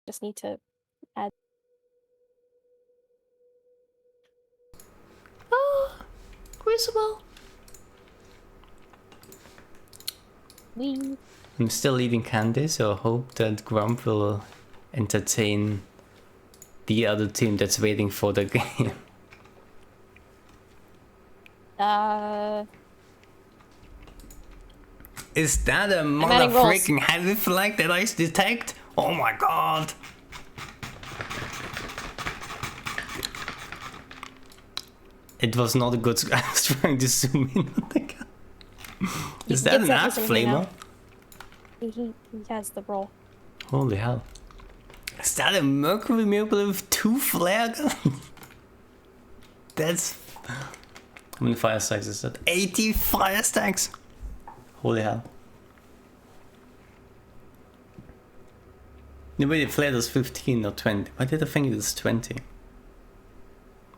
Just need to add. Oh, Crewcible. I'm still eating candy, so I hope that Grump will entertain the other team that's waiting for the game. Is that a mother freaking heavy flag that I detect? Oh my god! It was not a good. I was trying to zoom in on the guy. Is that an ad flamer? He has the roll. Holy hell. Is that a mercury miracle with 2 flare guns? That's... How many fire stacks is that? 80 fire stacks! Holy hell. No, wait, the flare does 15 or 20. Why did I think it was 20?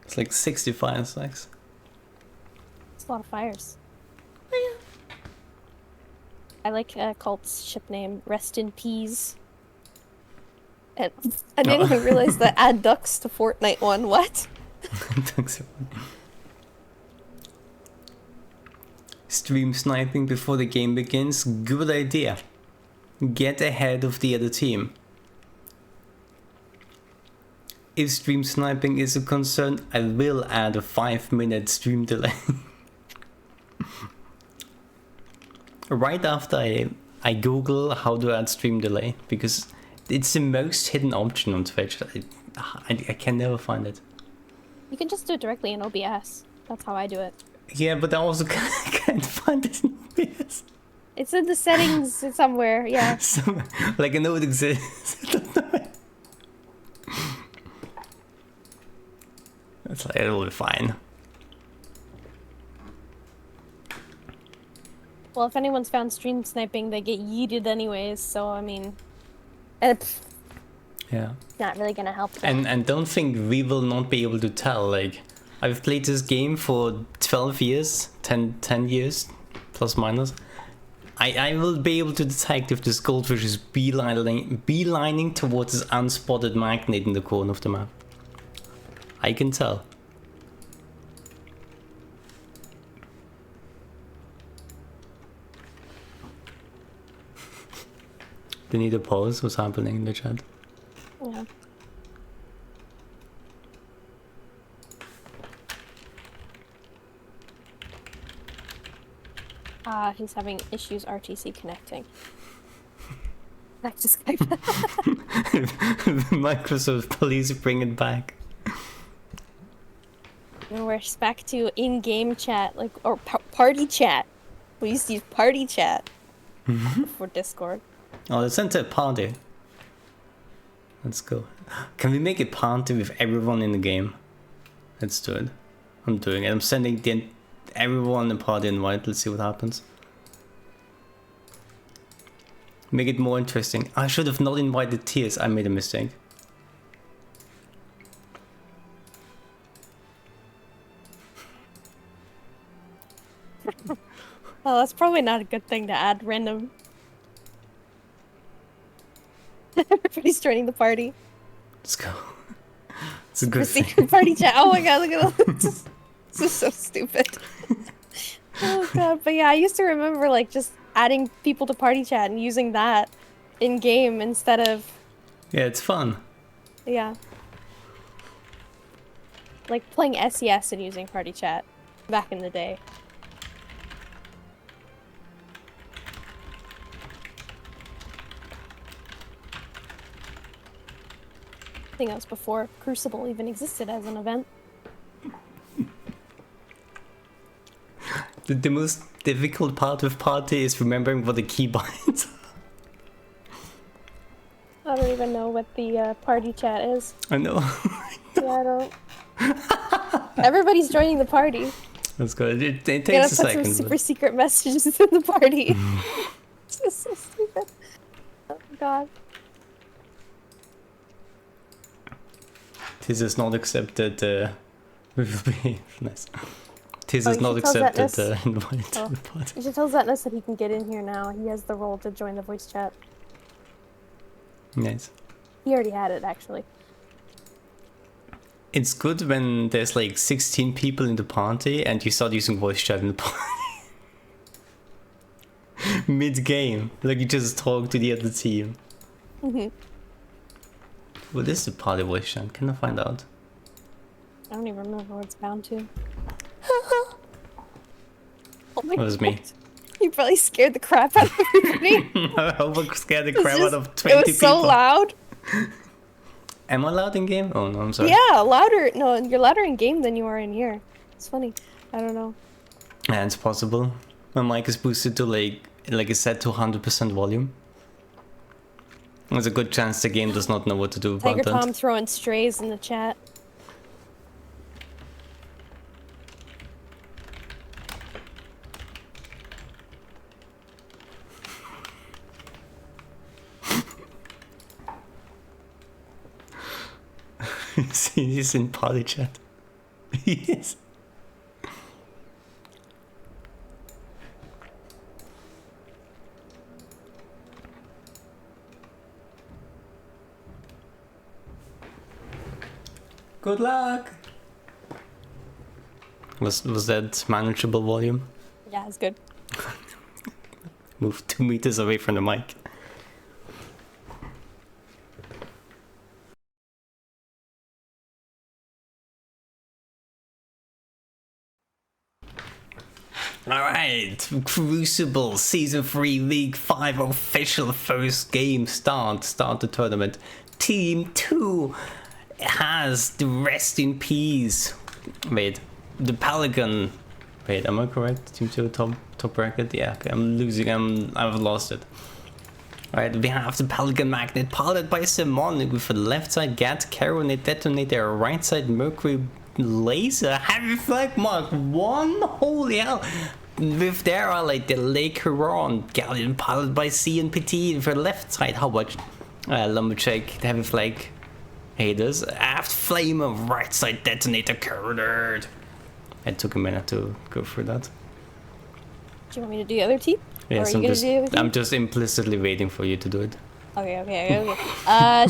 It's like 60 fire stacks. It's a lot of fires. Oh, yeah. I like Cult's ship name, Rest in Peas. And I didn't even realize that add ducks to Fortnite one. What? Ducks. Stream sniping before the game begins? Good idea. Get ahead of the other team. If stream sniping is a concern, I will add a 5-minute stream delay. Right after I Google how to add stream delay, because it's the most hidden option on Twitch. I can never find it. You can just do it directly in OBS. That's how I do it. Yeah, but I also can't find it in OBS. It's in the settings somewhere, yeah. Like I know it exists. I don't know it. It's like, it'll be fine. Well, if anyone's found stream sniping, they get yeeted anyways, so I mean... It's yeah. Not really gonna help them. And don't think we will not be able to tell, like... I've played this game for 12 years, 10 years, plus minus. I will be able to detect if this goldfish is beelining towards this unspotted magnet in the corner of the map. I can tell. Do you need a pause? What's happening in the chat? Yeah. He's having issues RTC connecting. Back to Skype. Microsoft, please bring it back. And we're back to in-game chat, like, or party chat. We used to use party chat for Discord. Oh, let's enter a party. Let's go. Can we make a party with everyone in the game? Let's do it. I'm doing it. I'm sending everyone a party invite. Let's see what happens. Make it more interesting. I should have not invited Tears. I made a mistake. Oh, that's probably not a good thing to add random. Everybody's joining the party. Let's go. It's a good secret party chat. Oh my god, look at all this. This is so stupid. Oh god, but yeah, I used to remember like just adding people to party chat and using that in game instead of... Yeah, it's fun. Yeah. Like playing SES and using party chat back in the day. I think that was before Crucible even existed as an event. The most difficult part of party is remembering what the keybinds are. I don't even know what the party chat is. I know. Yeah, I don't. Everybody's joining the party. That's good. It takes a second. Put some super secret messages in the party. It's just so stupid. Oh god. This is not accepted. We will be nice. This is not accepted. Invite to the party. You should tell Zetnus that he can get in here now. He has the role to join the voice chat. Nice. He already had it, actually. It's good when there's like 16 people in the party and you start using voice chat in the party. Mid-game. Like you just talk to the other team. What is the party voice chat? Can I find out? I don't even remember what it's bound to. Oh my It was God. me. You probably scared the crap out of everybody. I hope I scared the crap out of 20 It was people. so loud. Am I loud in game? Oh no, I'm sorry. Yeah, louder. No, you're louder in game than you are in here. It's funny. I don't know. Yeah, it's possible. My mic is boosted to like it's set to 100% volume. There's a good chance the game does not know what to do about Tiger that. Tom throwing strays in the chat. See, he's in party chat. He is. Good luck. Was that manageable volume? Yeah, it's good. Move 2 meters away from the mic. Alright, Crucible Season 3 League 5 official first game start the tournament. Team 2 has the rest in peace. Wait, the Pelican. Wait, am I correct? Team 2 top bracket? Yeah, okay, I'm losing, I've lost it. Alright, we have the Pelican Magnet piloted by Simon with a left side Gat, Caronate Detonator, right side Mercury Laser, Heavy Flag Mark 1, holy hell! With there are like the Lake Huron, Galleon piloted by CNPT for left side, how much? Lumberjack, Heavy Flag Haters, Aft Flamer, right side Detonator, Coordinate. It took a minute to go through that. Do you want me to do the other team? Yes, or are you gonna do the other team? I'm just implicitly waiting for you to do it. Okay.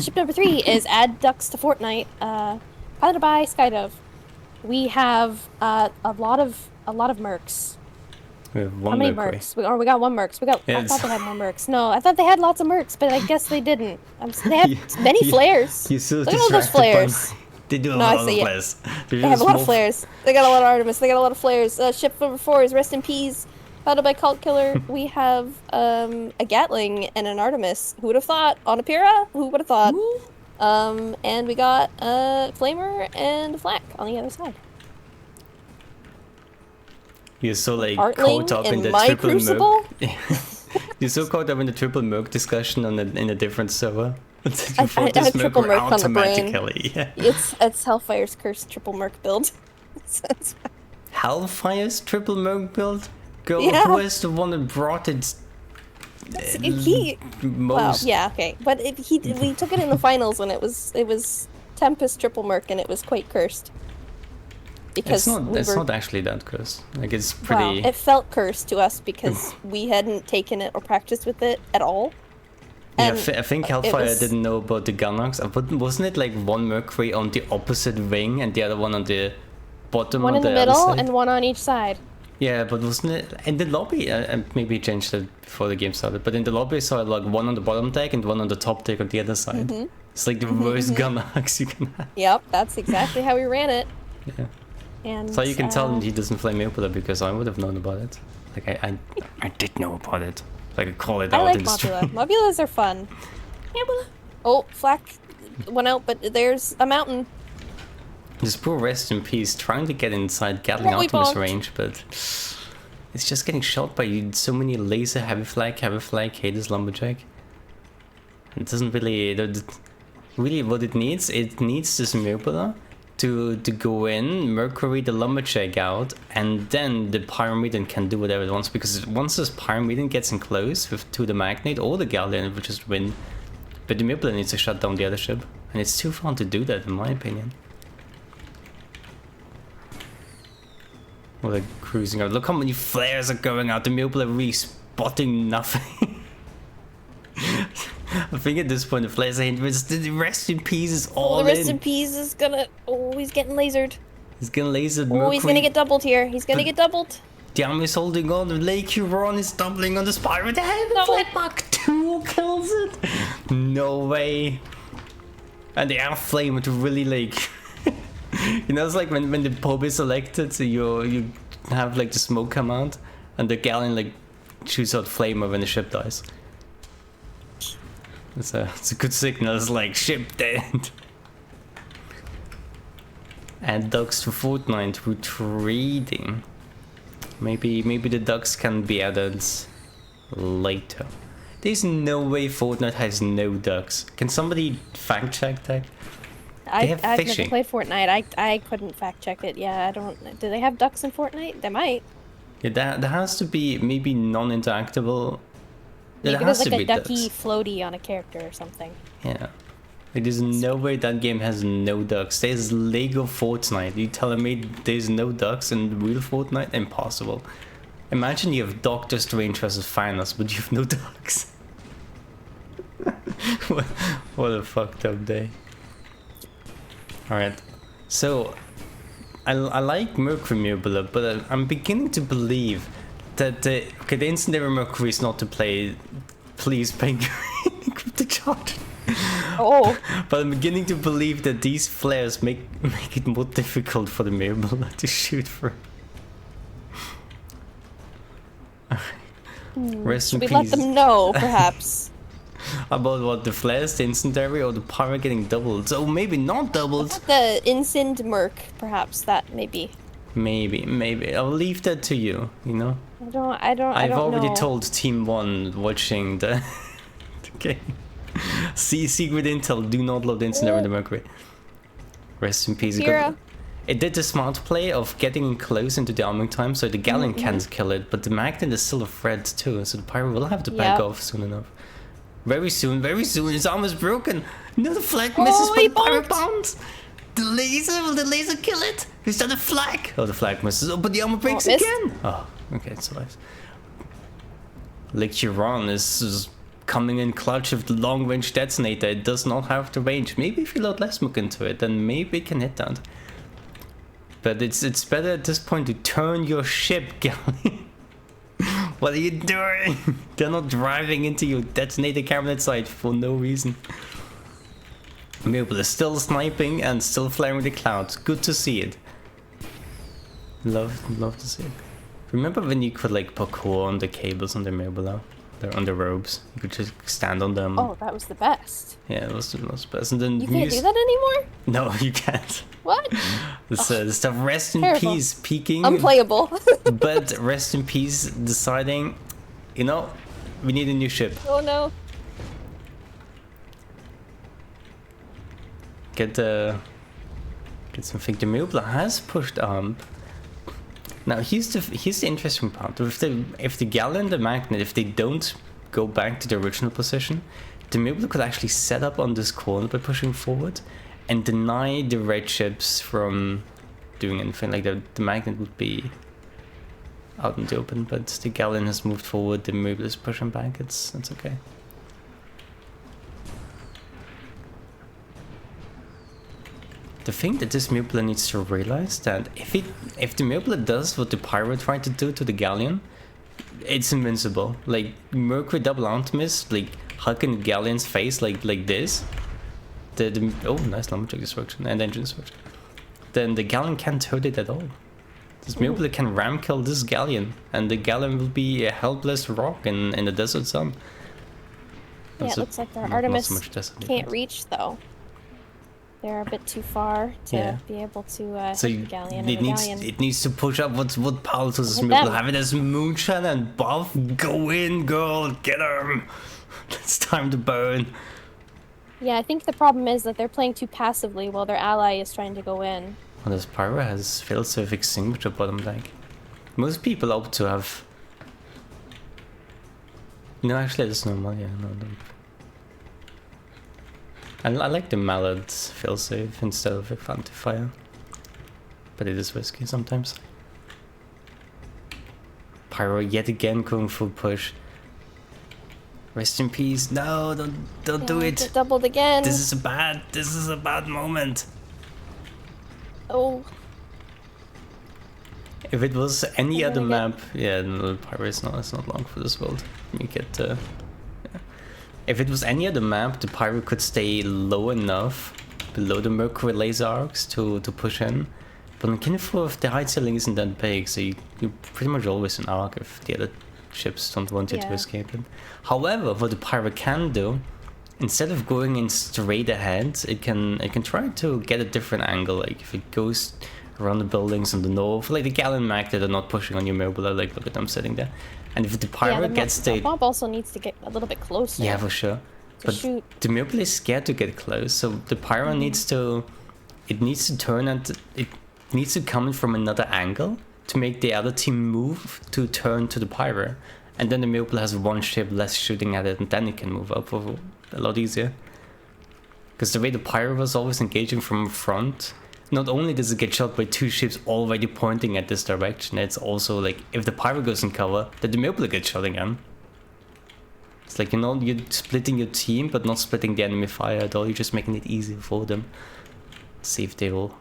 Ship number 3 is Add Ducks to Fortnite, piloted by Skydove. We have a lot of mercs. We have one How many Mercury. mercs? We got one mercs. Yeah, I thought they had more mercs. No, I thought they had lots of mercs, but I guess they didn't. They had many You- flares. You're so Look at all those distracted by flares. They do a No, I lot of see it. flares. They have a lot of flares. They got a lot of Artemis. They got a lot of flares. Ship number 4 is Rest in Peace, piloted by Cult Killer. We have a Gatling and an Artemis. Who would have thought? On a Pyrrha? Who would have thought? And we got a Flamer and a Flak on the other side. You're so like Artling caught up in and the my triple Crucible? Merc. You're so caught up in the triple Merc discussion in a different server. That I you thought had this triple were Merc on the brain. automatically. Yeah. It's Hellfire's cursed triple Merc build. So it's fine. Hellfire's triple Merc build? Girl, Yeah. who is the one that brought it Well, most? yeah, okay, but we took it in the finals when it was Tempest triple Merc and it was quite cursed. Because It's not actually that cursed. Like it's well, pretty. it felt cursed to us because we hadn't taken it or practiced with it at all. Yeah, And I think it Hellfire was- didn't know about the Gunnox. But wasn't it like one Mercury on the opposite wing and the other one on the bottom? One on in the other middle side? and one on each side. Yeah, but wasn't it in the lobby? Maybe it changed it before the game started. But in the lobby, I saw like one on the bottom deck and one on the top deck on the other side. Mm-hmm. It's like the worst Gunnox you can have. Yep, that's exactly how we ran it. Yeah. And So you can tell he doesn't play Mopula because I would have known about it. Like I did know about it. Like I call it I out like in the stream. Mobula. Mobulas are fun. Mobula. Oh, Flak went out, but there's a mountain. This poor Rest in Peace trying to get inside Gatling Well, we Optimus bonked. range, but it's just getting shot by so many laser heavy flag, Hades Lumberjack. It doesn't really really what it needs this Mopula to go in, Mercury the Lumberjack out, and then the Pyramidon can do whatever it wants, because once this Pyramidon gets in close to the Magnet or the Galleon, it will just win. But the Mopula needs to shut down the other ship, and it's too fun to do that in my opinion. Well, they're cruising out. Look how many flares are going out. The Mopula really spotting nothing. I think at this point the flares are hit, but the rest in peace is all the rest in. in peace is gonna. Oh, he's getting lasered. He's gonna laser Oh, Mercury. he's gonna get doubled here. He's gonna get doubled. The army is holding on. The Lake Huron is doubling on the Spire. The head No. Flat Mark 2 kills it. No way. And the air flame would really like. You know, it's like when the Pope is selected, so you have like the smoke come out, and the galleon like shoots out flamer when the ship dies. It's a good signal. It's like ship dead. And ducks to Fortnite retreating. Maybe the ducks can be added later. There's no way Fortnite has no ducks. Can somebody fact check that? I've never played Fortnite. I couldn't fact check it. Yeah, I don't. Do they have ducks in Fortnite? They might. Yeah, there has to be maybe non-interactable. Maybe there's like a ducky floaty on a character or something. Yeah. Like, there's no way that game has no ducks. There's Lego Fortnite. You telling me there's no ducks in real Fortnite? Impossible. Imagine you have Doctor Strange versus Finals, but you have no ducks. What a fucked up day. Alright, so I like Mercury Mubula, but I'm beginning to believe that the instant ever Mercury is not to play. Please pay the charge. Oh. But I'm beginning to believe that these flares make it more difficult for the Mubula to shoot for. Rest in Should we peace. let them know, perhaps? About what, the flares, the incendiary, or the power getting doubled? So maybe not doubled. The Incend Merc, perhaps that maybe. Maybe. I'll leave that to you, you know? I've I've already told Team 1 watching the game. See secret intel, do not load incendiary in the Mercury. Rest in peace. It did the smart play of getting close into the arming time, so the galleon can't kill it, but the magnet is still a threat too, so the pirate will have to back off soon enough. Very soon, his arm is broken. No, the flag misses, but the pirate bounds. Will the laser kill it? Is that a flag? Oh, the flag misses. Oh, but the armor breaks again. Oh, okay, it's alive. Lake Huron is coming in clutch with the long-range detonator. It does not have the range. Maybe if you load less smoke into it, then maybe it can hit that. But it's better at this point to turn your ship, galleon. What are you doing? They're not driving into your detonator cabinet site for no reason. Mubula is still sniping and still flaring the clouds. Good to see it. Love to see it. Remember when you could like parkour on the cables on the Mubula? They're on the ropes. You could just stand on them. Oh, that was the best. Yeah, it was the best. And then you can't do that anymore? No, you can't. What? The stuff rest in peace peeking. Unplayable. But rest in peace deciding, you know, we need a new ship. Oh no. Get something. The Mubula has pushed up. Now here's the interesting part. If the galleon, the magnet, if they don't go back to the original position, the Mubula could actually set up on this corner by pushing forward and deny the red ships from doing anything. Like the magnet would be out in the open, but the galleon has moved forward, the Mubula is pushing back, it's okay. The thing that this Mubula needs to realize that if the Mubula does what the pirate tried to do to the galleon, it's invincible. Like Mercury double Artemis, like hugging the galleon's face like this. Oh, nice lumberjack destruction and engine destruction. Then the galleon can't hurt it at all. This Mubula can ram kill this galleon, and the galleon will be a helpless rock in the desert sun. Yeah, it looks like our Artemis can't reach though. They're a bit too far to be able to so hit the galleon. It needs to push up. What power does this Mubula have? It has moonshine and buff. Go in, girl, get him. It's time to burn. Yeah, I think the problem is that they're playing too passively while their ally is trying to go in. Well, this pyro has failsafe extinguisher bottom deck. Most people opt to have. No, actually, that's normal. Yeah, no. I like the Mallard failsafe instead of a Fantifire, but it is risky sometimes. Pyro yet again going full push. Rest in peace. No, don't do it. Get doubled again. This is a bad moment. Oh. If it was any I'm other gonna map, yeah, no, Pyro is not. It's not long for this world. Let me get. Yeah. If it was any other map, the Pyro could stay low enough below the Mercury laser arcs to push in. But in Kineflor, the height ceiling isn't that big, so you're pretty much always an arc if the other ships don't want you to escape it. However, what the Pyro can do, instead of going in straight ahead, it can try to get a different angle. Like if it goes around the buildings on the north, like the Galleon Mag that are not pushing on your mobile, like look at them sitting there. And if the Pyro gets the mob also needs to get a little bit closer. Yeah, for sure. But shoot. the mobile is scared to get close, so the Pyro needs to turn and it needs to come in from another angle to make the other team move to turn to the Pyro. And then the mobile has one ship less shooting at it, and then it can move up a lot easier. Because the way the Pyro was always engaging from front, not only does it get shot by two ships already pointing at this direction, it's also like if the Pyro goes in cover, then the mobile gets shot again. It's like, you know, you're splitting your team, but not splitting the enemy fire at all. You're just making it easier for them. See if they will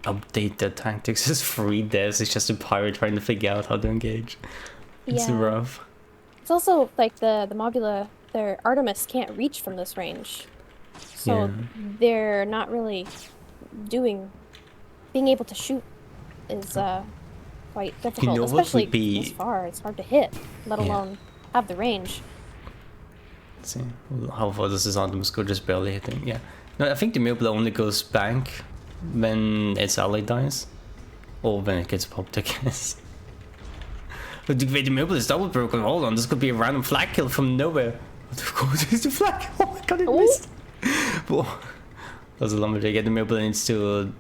update their tactics. It's 3 deaths. It's just a Pyro trying to figure out how to engage. It's rough. It's also like the Mobula, their Artemis can't reach from this range. So they're not really being able to shoot is quite difficult. You know, especially what would be... this far. It's hard to hit, let alone have the range. Let's see, how far does this Artemis go? Just barely hitting, yeah. No, I think the Mobile only goes back when its ally dies. Or when it gets popped, I guess. But the Mobile is double broken. Hold on, this could be a random flag kill from nowhere. Of course, it's the flag. Oh my god, it missed. Whoa. That's a lumberjack. Yeah, the Mobile needs to...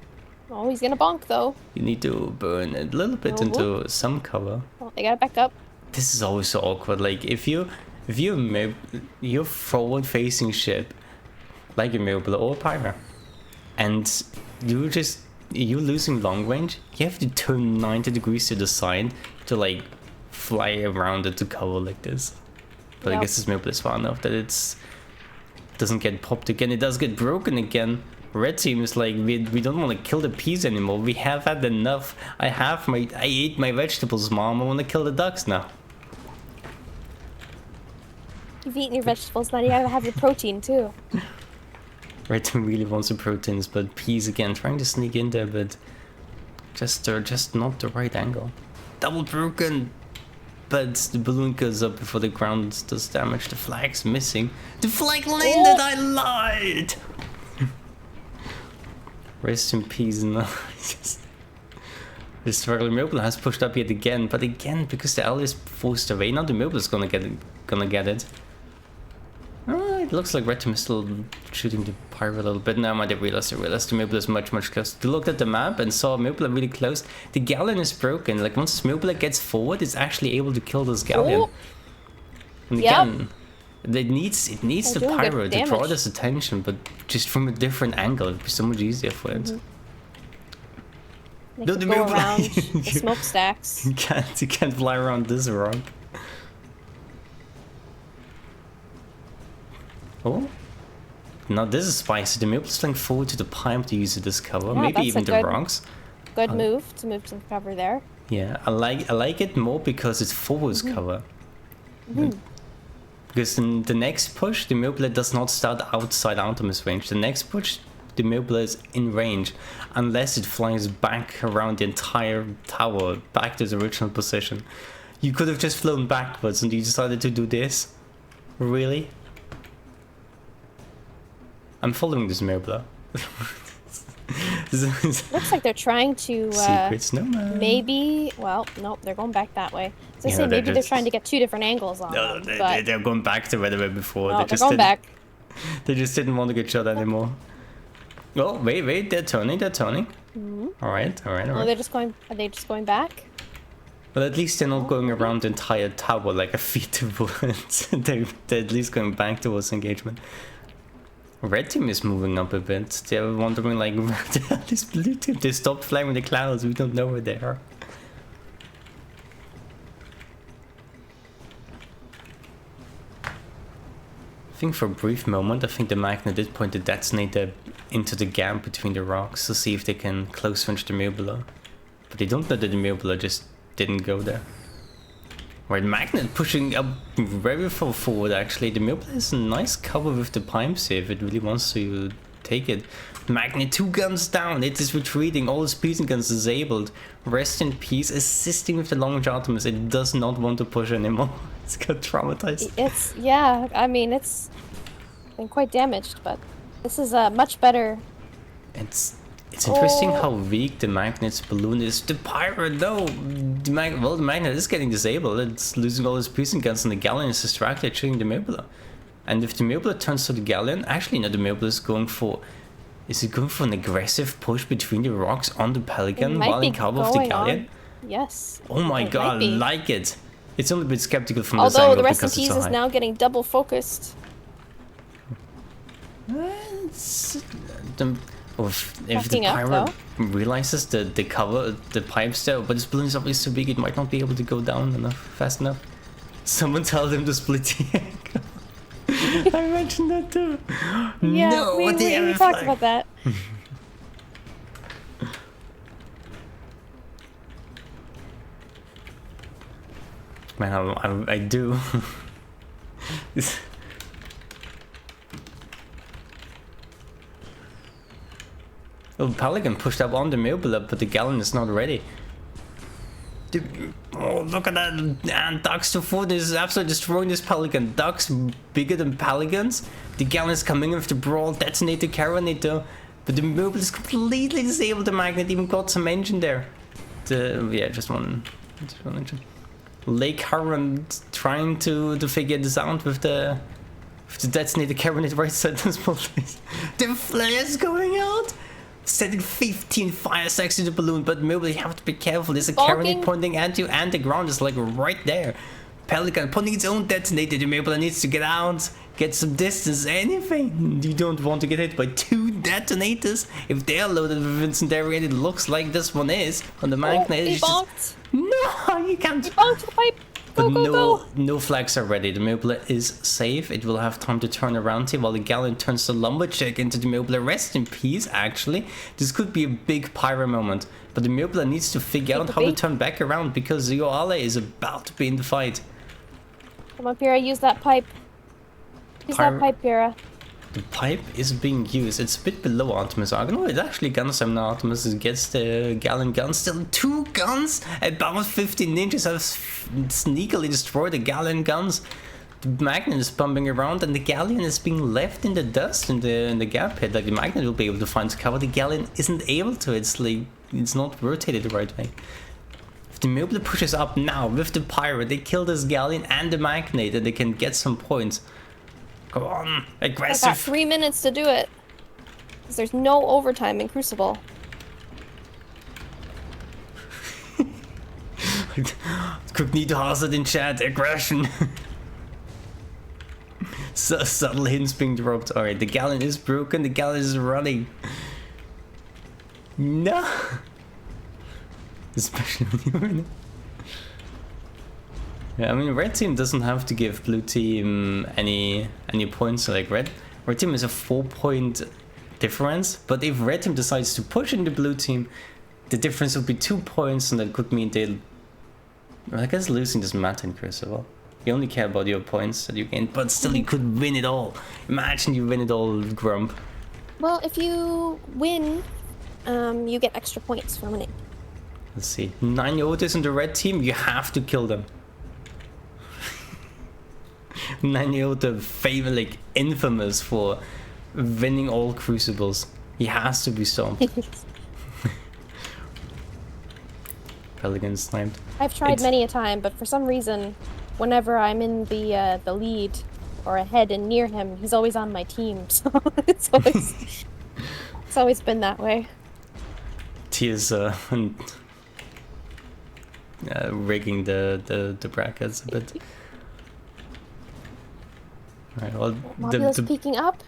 Oh, he's gonna bonk though. You need to burn a little bit into some cover. Oh, they gotta back up. This is always so awkward. Like if you're forward-facing ship, like a Mobile or a Pyro, and you're losing long range, you have to turn 90 degrees to the side to like fly around it to cover like this. But I guess this Mobile is far enough that it doesn't get popped again. It does get broken again. Red team is like, we don't want to kill the peas anymore. We have had enough. I ate my vegetables, mom. I want to kill the ducks now. You've eaten your vegetables, now you gotta have your protein too. Red team really wants the proteins, but peas again trying to sneak in there, but just not the right angle. Double broken, but the balloon goes up before the ground does damage. The flag's missing. The flag landed. I lied. Rest in peace. No, the struggling Mobile has pushed up yet again, but again because the ally is forced away. Now the Mobile is gonna get it. It looks like Red team is still shooting the Pyro a little bit. Now I realized the Mobile is much closer. They looked at the map and saw Mobile really close. The Galleon is broken. Like once Mobile gets forward, it's actually able to kill this Galleon. And again, it needs the Pyro to draw this attention, but just from a different angle. It'd be so much easier for it. No, the Mobile around the smokestacks. You can't fly around this rock. Oh, now this is spicy. The Mobile is flying forward to the pipe to use it as cover. Yeah, maybe even the rocks. Good move to move some cover there. Yeah, I like it more because it's forwards cover. Because in the next push, the Mobile does not start outside Artemis range. The next push, the Mobile is in range, unless it flies back around the entire tower, back to its original position. You could have just flown backwards and you decided to do this? Really? I'm following this Mobile. Looks like they're trying to Secret snowman. maybe, well, nope, they're going back that way. So I say maybe they're trying to get 2 different angles on them, but they're going back to where they were before. no, they're going back. They just didn't want to get shot anymore. Oh, wait, they're turning. All right. Oh, they're just going, are they just going back? Well, at least they're not going around the entire tower like a feet to bullets. They're at least going back towards engagement. Red team is moving up a bit. They're wondering like, this blue team, they stopped flying in the clouds. We don't know where they are. think for a brief moment, I think the Magnet did point the detonator into the gap between the rocks to see if they can close range the Mobula. But they don't know that the Mobula just didn't go there. Right, Magnet pushing up very far forward actually. The Mobula has a nice cover with the pipes here if it really wants to take it. Magnet 2 guns down, it is retreating, all the speeding guns disabled. Rest in peace, assisting with the long range Artemis. It does not want to push anymore. It's got traumatized. It's, yeah, I mean, it's been quite damaged, but this is a much better. It's interesting how weak the Magnet's balloon is. The Pirate though, the Magnet is getting disabled. It's losing all its piercing guns and the Galleon is distracted shooting the Mobula. And if the Mobula turns to the Galleon, actually no, the Mobula is going for... Is it going for an aggressive push between the rocks on the Pelican while in cover of the Galleon? Yes. Oh my god, I like it. It's only a bit skeptical from this angle. angle Although the because it's so high. Rest in Peace is now getting double focused. If the Pirate realizes the cover, the pipes there, but this balloon is obviously so big it might not be able to go down fast enough. Someone tell them to split the angle. I mentioned that too. Yeah, no, we talked about that. Man, I do. Well, Pelican pushed up on the Mobula, but the Galleon is not ready. Oh, look at that! And Ducks to 4 is absolutely destroying this Pelican. Ducks bigger than Pelicans. The Galleon is coming in with the Brawl, Detonator, Carronator. But the Mobile is completely disabled. The Magnet even got some engine there. Yeah, just one engine. Lake Current trying to figure this out with the Detonator, Carronator right side of this. The flare's going out! Setting 15 fire stacks to the balloon, but Mobile, you have to be careful. There's a carronade pointing at you, and the ground is like right there. Pelican pointing its own detonator. The Mobile needs to get out, get some distance, anything. You don't want to get hit by 2 detonators. If they're loaded with incendiary, and it looks like this one is on the Magnet. No, you can't. He bonked the pipe. Go, go. No flags are ready. The Mobile is safe. It will have time to turn around here while the Galleon turns the Lumberjack into the Mobile. Rest in peace, actually. This could be a big pyro moment. But the Mobile needs to figure out how to turn back around because your ally is about to be in the fight. Come on, Pyrrha, use that pipe. Use that pipe, Pyrrha. The pipe is being used. It's a bit below Artemis Argon. Oh, it actually guns him now. Artemis gets the Galleon gun. Still 2 guns. About 15 ninjas have sneakily destroyed the Galleon guns. The Magnet is bumping around and the Galleon is being left in the dust in the gap pit. Like the Magnet will be able to find cover. The Galleon isn't able to. It's like it's not rotated the right way. If the Mobile pushes up now with the Pirate, they kill this Galleon and the Magnet and they can get some points. Go on, aggressive. I got 3 minutes to do it. Because there's no overtime in Crucible. Cognito hazard in chat, aggression. So subtle hints being dropped. Alright, the Galleon is broken, the Galleon is running. No! Especially when you're in it. Yeah, I mean, red team doesn't have to give blue team any points. Like red team is a 4-point difference, but if red team decides to push in the blue team, the difference will be 2 points, and that could mean they'll. Well, I guess losing doesn't matter in Crucible. You only care about your points that you gain, but still you could win it all. Imagine you win it all, Grump. Well, if you win, you get extra points for winning. Let's see. 9 Otis in the red team, you have to kill them. Nanyo, the favorite, like infamous for winning all Crucibles. He has to be stomped. Pelican sniped. I've tried many a time, but for some reason, whenever I'm in the lead or ahead and near him, he's always on my team. So it's always been that way. Tears rigging the brackets a bit. Right, well, Mobile's peeking up.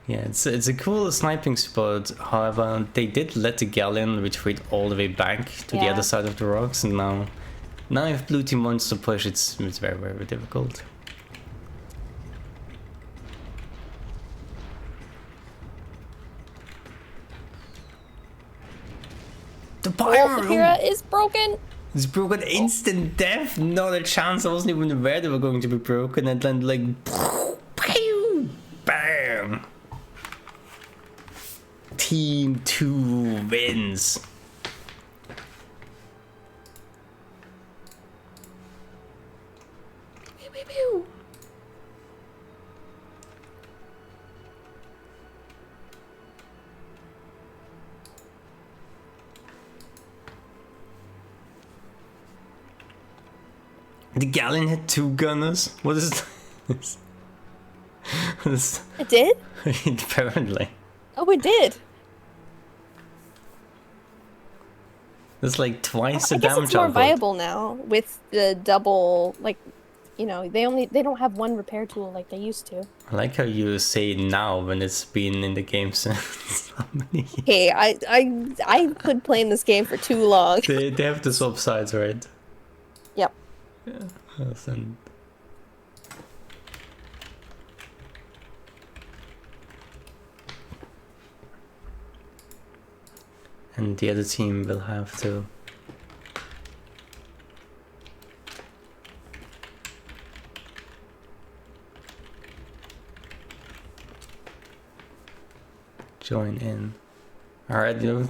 Yeah, it's a cool sniping spot. However, they did let the Galleon retreat all the way back to the other side of the rocks, and now if blue team wants to push, it's very, very difficult. pyro! Sapphira is broken. It's broken instant death. Not a chance. I wasn't even aware they were going to be broken, and then like, pew, bam. Team 2 wins. Pew, pew, pew. The Galleon had 2 gunners. What is this? This It did? apparently. Oh, it did. It's like twice the I guess damage it's more output. viable now with the double, like, you know, they don't have one repair tool like they used to. I like how you say now when it's been in the game since how many years? Hey, I could play in this game for too long. They have to swap sides, right? Yep. Yeah. And the other team will have to join in. Alright, you know,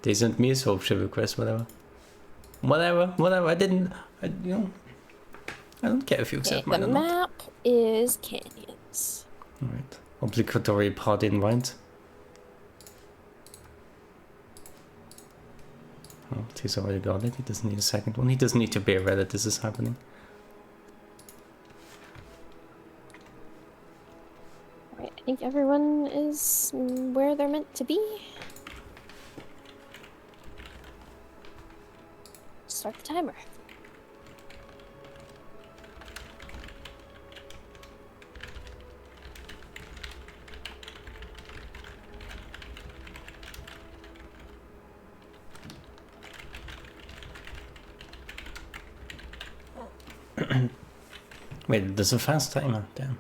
they sent me a swapship request, whatever. Whatever, I don't care if you accept Okay, mine the or not. map is canyons. Alright, obligatory part invite. Oh, he's already got it, he doesn't need a second one. He doesn't need to be aware that this is happening. Right, I think everyone is where they're meant to be. Start the timer. Wait, there's a fast timer, damn.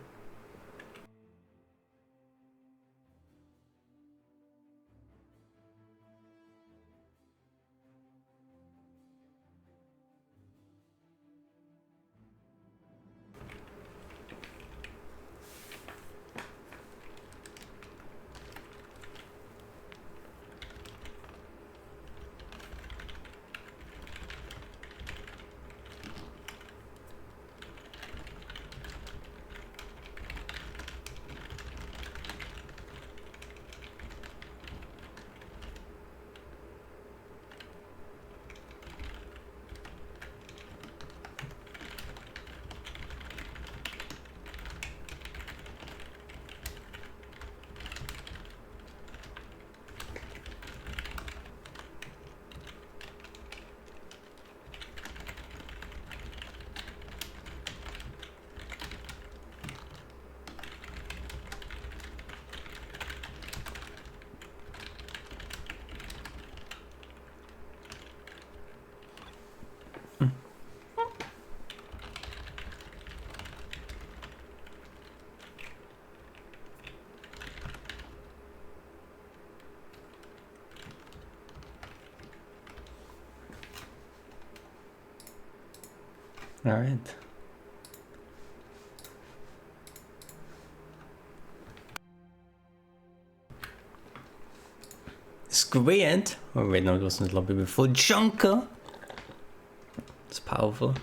Alright. Squared. Oh wait, no, it wasn't lobby before. Junker. It's powerful.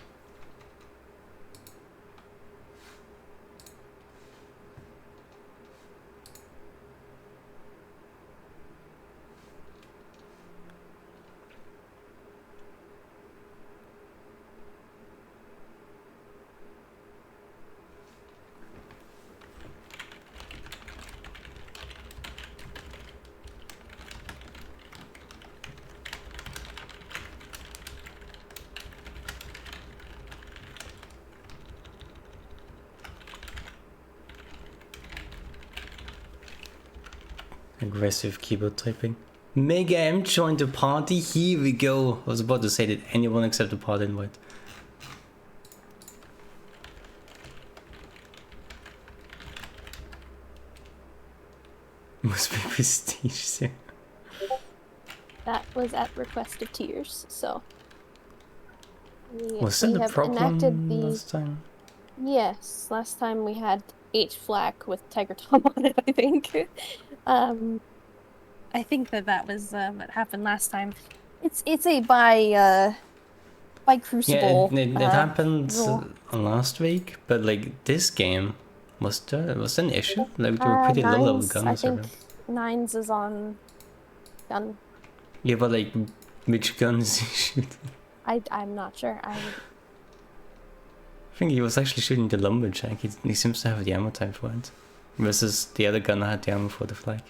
Aggressive keyboard typing. Mega M joined the party. Here we go. I was about to say, did anyone accept the party invite? Must be prestige. That was at request of Tears, so Was that we the have enacted problem the last time? yes. Last time we had 8 flak with Tiger Tom on it, I think. I think that was what happened last time. It's a by Yeah, Crucible it happened rule. last week, but like this game, was there an issue? Like they were pretty low level Nines, I guns, think or Nines is on gun. yeah, but like which gun is he shooting? I'm not sure. I think he was actually shooting the lumberjack. He seems to have the ammo type for it, versus the other gun that had the ammo for the flag.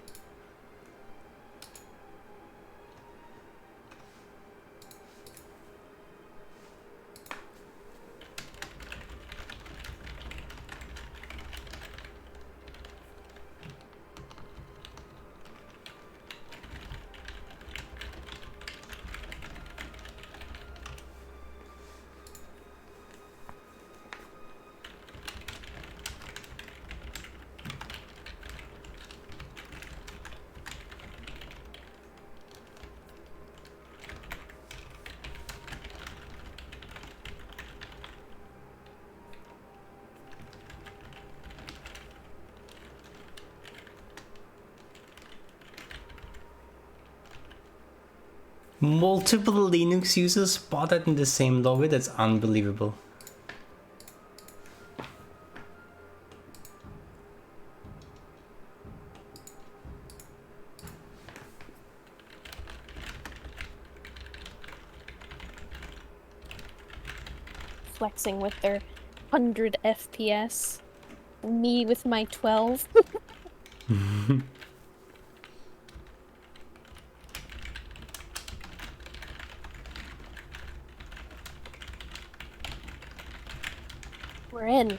Multiple Linux users spotted in the same lobby, that's unbelievable. flexing with their 100 FPS. Me with my 12. We're in.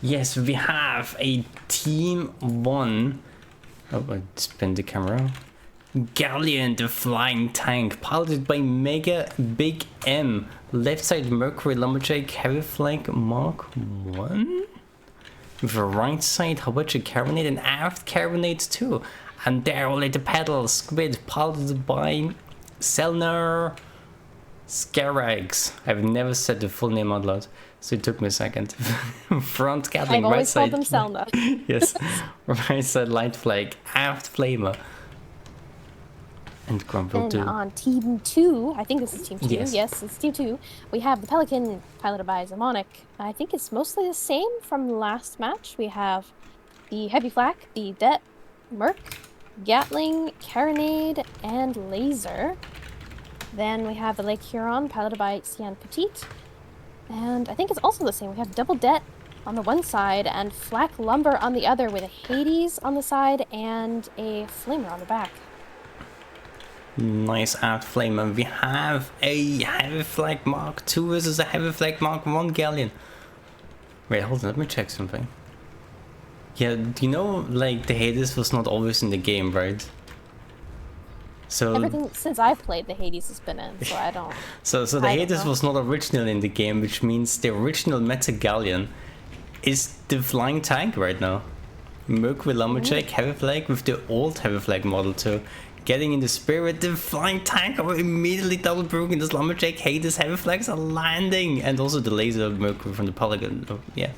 Yes, we have a team 1. Oh, I spin the camera. Galleon, the flying tank, piloted by Mega Big M. Left side Mercury Lumberjack Heavy Flag Mark 1. With a right side Hawaiian Carbonate and aft Carbonate too. And there only the pedals, Squid, piloted by Selner Scarags. I've never said the full name out loud, so it took me a second. Front Gatling, I've right always side. called them Selna. Yes, right side light flag, aft flamer. And Grumble Then too. on Team 2, I think this is Team 2. Yes. Yes, it's Team 2. We have the Pelican, piloted by Zamonic. I think it's mostly the same from last match. We have the Heavy Flak, the Det, Merc, Gatling, Carronade, and Laser. Then we have the Lake Huron, piloted by Cian Petit. And I think it's also the same. We have Double Det on the one side and Flak Lumber on the other, with a Hades on the side and a Flamer on the back. Nice aft flamer. We have a Heavy Flag Mark 2 versus a Heavy Flag Mark 1 Galleon. Wait, hold on, let me check something. Yeah, do you know, like, the Hades was not always in the game, right? So Everything since I've played, the Hades has been in, so I don't. So the I don't Hades know. was not original in the game, which means the original Meta Galleon is the flying tank right now. Mercury Lumberjack Heavy Flag with the old Heavy Flag model too. Getting in the spirit, the flying tank are immediately double broken. This Lumberjack Hades Heavy Flags are landing, and also the laser Mercury from the Polygon. Oh, yeah.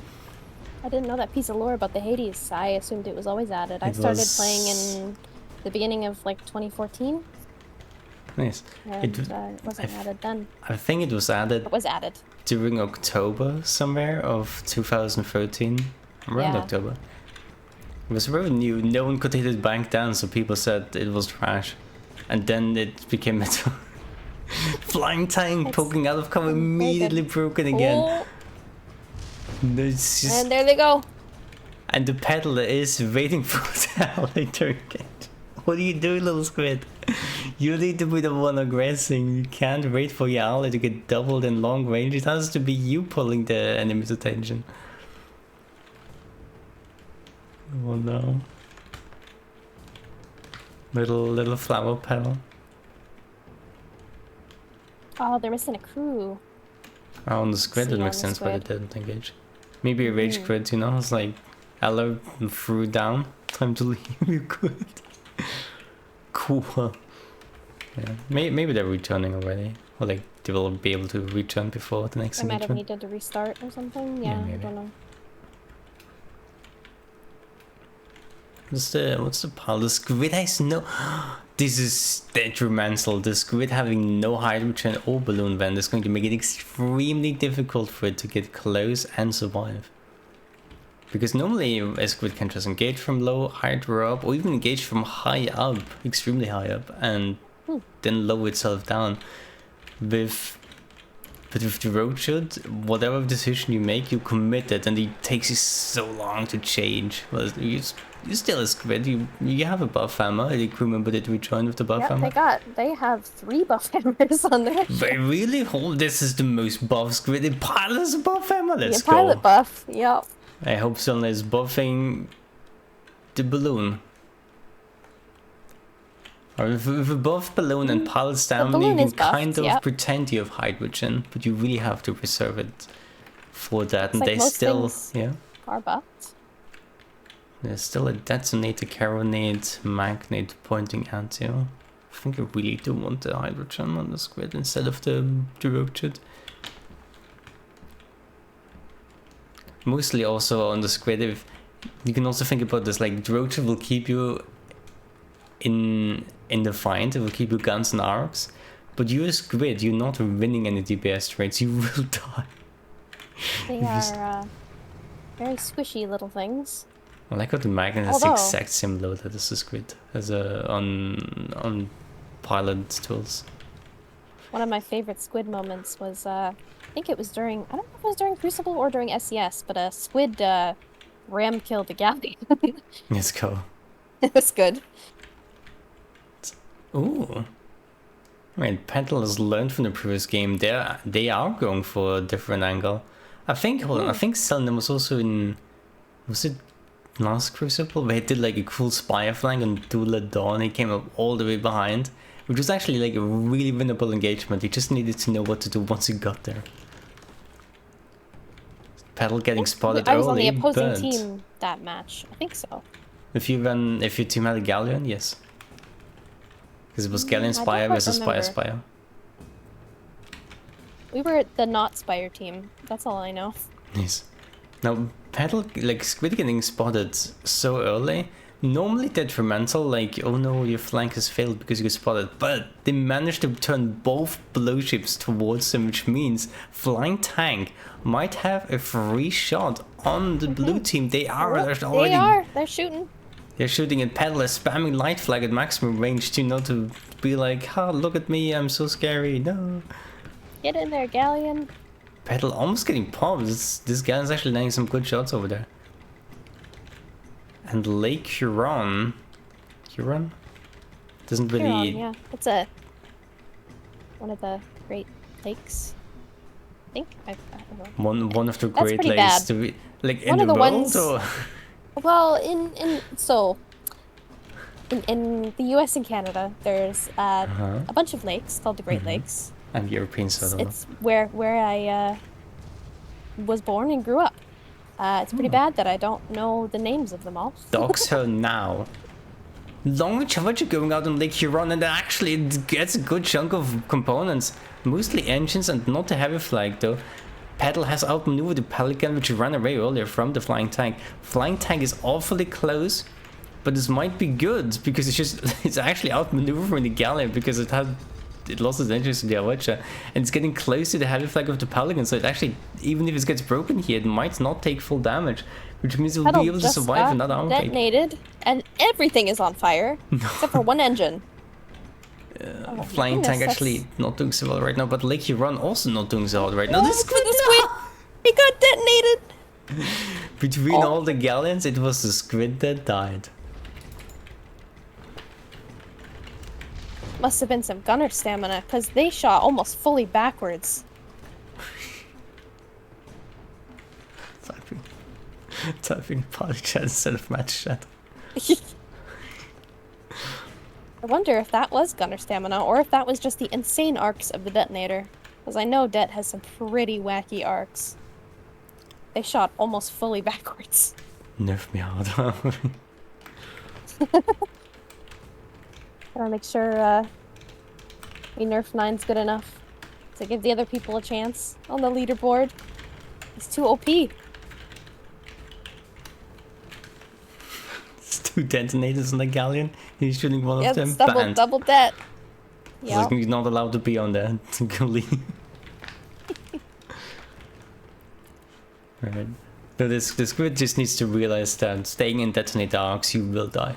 I didn't know that piece of lore about the Hades. I assumed it was always added. I It started was- playing in the beginning of like 2014, Nice. and it wasn't added then. I think it was added It was added. during October somewhere of 2013, around Yeah. October. It was very new, no one could hit it back then, so people said it was trash. And then it became metal. Flying tank It's poking out of cover, very good. immediately broken again. Oh, It's just- and there they go. and the peddler is waiting for the ally target. What do you do, little squid? You need to be the one aggressing. You can't wait for your ally to get doubled in long range. It has to be you pulling the enemy's attention. Oh no. Little flower petal. Oh, they're missing a crew. Oh, on the squid See it makes on the sense, but it squid. didn't engage. Maybe a rage quit, you know? It's like, Ella threw down. Time to leave, you quit. Cool. Yeah. Maybe they're returning already. Or like they will be able to return before the next I might have engagement. needed to restart or something. Yeah, I don't know. What's the pile? The squid has no... This is detrimental. The squid having no hydrogen or balloon vent is going to make it extremely difficult for it to get close and survive. Because normally a squid can just engage from low, hydro up, or even engage from high up, extremely high up, and then lower itself down. But with the roadshot, whatever decision you make, you commit it, and it takes you so long to change. Well, you're still a squid. You have a buff hammer. The crewmember did rejoin with the buff hammer. They have 3 buff hammers on their ship. But really? Oh, this is the most buff squid. The pilot has a buff hammer. Let's go. Pilot buff. Yep. I hope someone is buffing the balloon. Or if a buff balloon and pilot's down, you can kind of pretend you have hydrogen, but you really have to reserve it for that. And like they still, are buffed. There's still a detonator, carronade, magnet pointing at you. I think I really do want the hydrogen on the squid instead of the rocket. Mostly also on the squid, if you can also think about this, like the rocket will keep you in the fight, it will keep you guns and arcs, but you're a squid, you're not winning any DPS traits, you will die. They are very squishy little things. I like how the magnet has the exact same loadout as the squid, as on pilot tools. One of my favorite squid moments was, I think it was during, I don't know if it was during Crucible or during SES, but a squid ram killed a galleon. Let's go. It was good. Ooh. I mean, Petal has learned from the previous game. They are going for a different angle. I think, hold on, I think Selden was also in, was it last Crucible? Where he did like a cool spire flank on Dula Dawn. He came up all the way behind, which was actually like a really winnable engagement. He just needed to know what to do once he got there. Petal getting spotted early, I was on the opposing team that match. I think so. If your team had a Galleon, yes. Because it was Galleon Spire versus Spire. We were the not Spire team. That's all I know. Nice. Now, Petal, like, squid getting spotted so early, normally detrimental, like, oh no, your flank has failed because you got spotted, but they managed to turn both blow ships towards them, which means Flying Tank might have a free shot on the blue team. They're shooting. They're shooting at Petal, spamming light flag at maximum range to be like, oh, look at me, I'm so scary, no. Get in there, Galleon. Petal almost getting popped. This Galleon's actually landing some good shots over there. And Lake Huron doesn't really... yeah, it's one of the Great Lakes. I think I don't know. One of the Great Lakes to be, like, in the world, or? Well, in the US and Canada, there's a bunch of lakes called the Great Lakes. And European soda. It's where I was born and grew up. It's pretty bad that I don't know the names of them all. Dogs her now. Long charge going out on Lake Huron, and actually it gets a good chunk of components. Mostly engines and not the heavy flag though. Petal has outmaneuvered the Pelican, which ran away earlier from the Flying Tank. Flying Tank is awfully close, but this might be good because it's actually outmaneuvering the Galleon because it lost its engines to the Archer, and it's getting close to the heavy flag of the Pelican. So it actually, even if it gets broken here, it might not take full damage, which means it will be able to survive another armor detonated, and everything is on fire except for one engine. Flying Tank actually not doing so well right now, but Lake Huron also not doing so well right now. The squid! He got detonated! Between all the Galleons, it was the squid that died. Must have been some gunner stamina, because they shot almost fully backwards. Typing party chat instead of match chat. I wonder if that was gunner stamina, or if that was just the insane arcs of the detonator. Because I know Det has some pretty wacky arcs. They shot almost fully backwards. Nerf me hard. Gotta make sure We nerf 9's good enough to give the other people a chance on the leaderboard. He's too OP. It's 2 detonators in the galleon. He's shooting one of them. It's double det. Yeah. Like he's not allowed to be on there. Right. So this squid just needs to realize that staying in detonator arcs, you will die.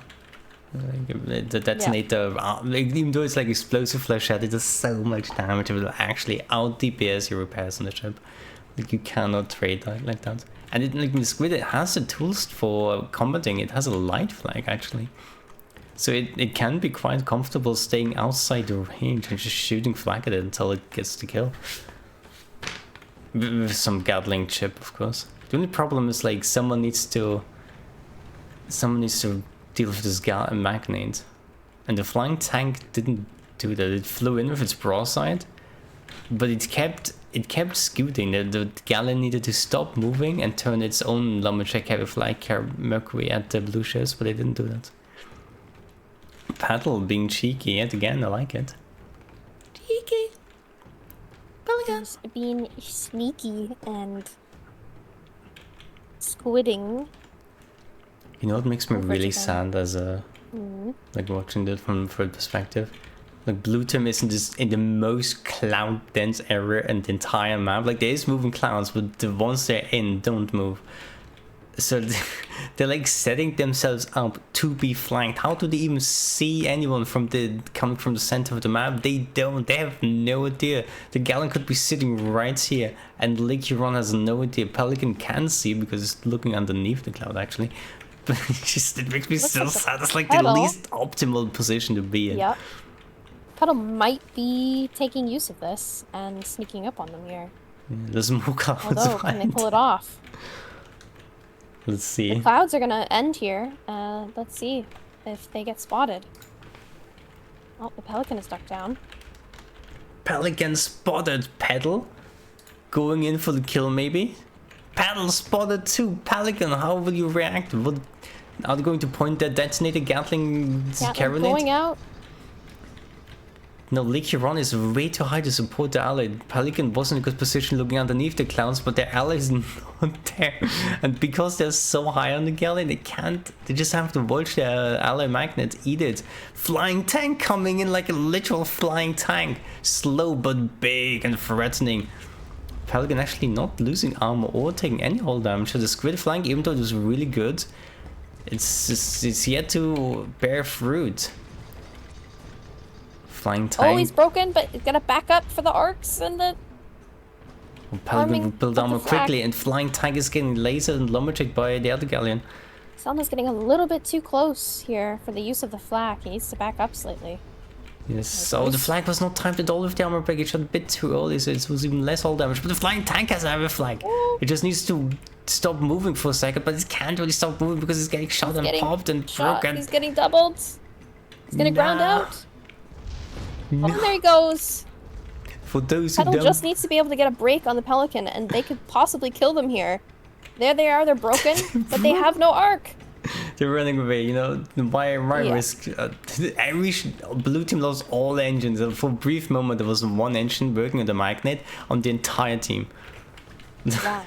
Like, the detonator, like, even though it's like explosive flashhead, it does so much damage. It will actually out DPS your repairs on the ship. Like you cannot trade like that. And it, like the squid, it has the tools for combating. It has a light flag actually, so it can be quite comfortable staying outside the range and just shooting flag at it until it gets the kill. With some Gatling chip, of course. The only problem is like someone needs to deal with this magnet, and the flying tank didn't do that. It flew in with its broadside, but it kept scooting. The galleon needed to stop moving and turn its own lumberjack heavy flag Mercury at the blue ships, but they didn't do that. Paddle being cheeky yet again. I like it. Cheeky. Just being sneaky and squidding. You know what makes me really sad as a like watching it from third perspective? Like Blue Team isn't just in the most cloud dense area in the entire map. Like there is moving clouds, but the ones they're in don't move. So they're like setting themselves up to be flanked. How do they even see anyone coming from the center of the map? They don't. They have no idea. The Galleon could be sitting right here, and Lake Huron has no idea. Pelican can see because it's looking underneath the cloud actually. But it makes me so sad. It's like the least optimal position to be in. Yep. Puddle might be taking use of this and sneaking up on them here. Yeah, there's more clouds. Although, can they pull it off? Let's see. The clouds are gonna end here. Let's see if they get spotted. Oh, the Pelican is ducked down. Pelican spotted. Paddle going in for the kill maybe. Paddle spotted too. Pelican, how will you react? What, are they going to point their detonator Gatling carronade? Going out. No, Lake Huron is way too high to support the ally. Pelican was in a good position looking underneath the clouds, but their ally is not there. And because they're so high on the galleon, they can't. They just have to watch their ally magnet eat it. Flying tank coming in like a literal flying tank. Slow but big and threatening. Pelican actually not losing armor or taking any hull damage. So the squid flank, even though it was really good, it's yet to bear fruit. Flying tank. Oh, he's broken, but he's gonna back up for the arcs and the. Pelican will build armor quickly, and flying tank is getting lasered and lumberjacked by the other galleon. Selma's getting a little bit too close here for the use of the flag. He needs to back up slightly. Yes, so the flag was not timed at all with the armor break. It shot a bit too early, so it was even less hull damage. But the flying tank has a heavy flag. It just needs to stop moving for a second, but it can't really stop moving because it's getting shot and popped and broken. He's getting doubled. He's gonna ground out. No. Oh, there he goes. For those who Petal don't... just needs to be able to get a break on the Pelican, and they could possibly kill them here. There they are, they're broken, but they have no arc. They're running away, you know, why risk? Every blue team lost all engines. For a brief moment, there was one engine working on the magnet on the entire team. Wow.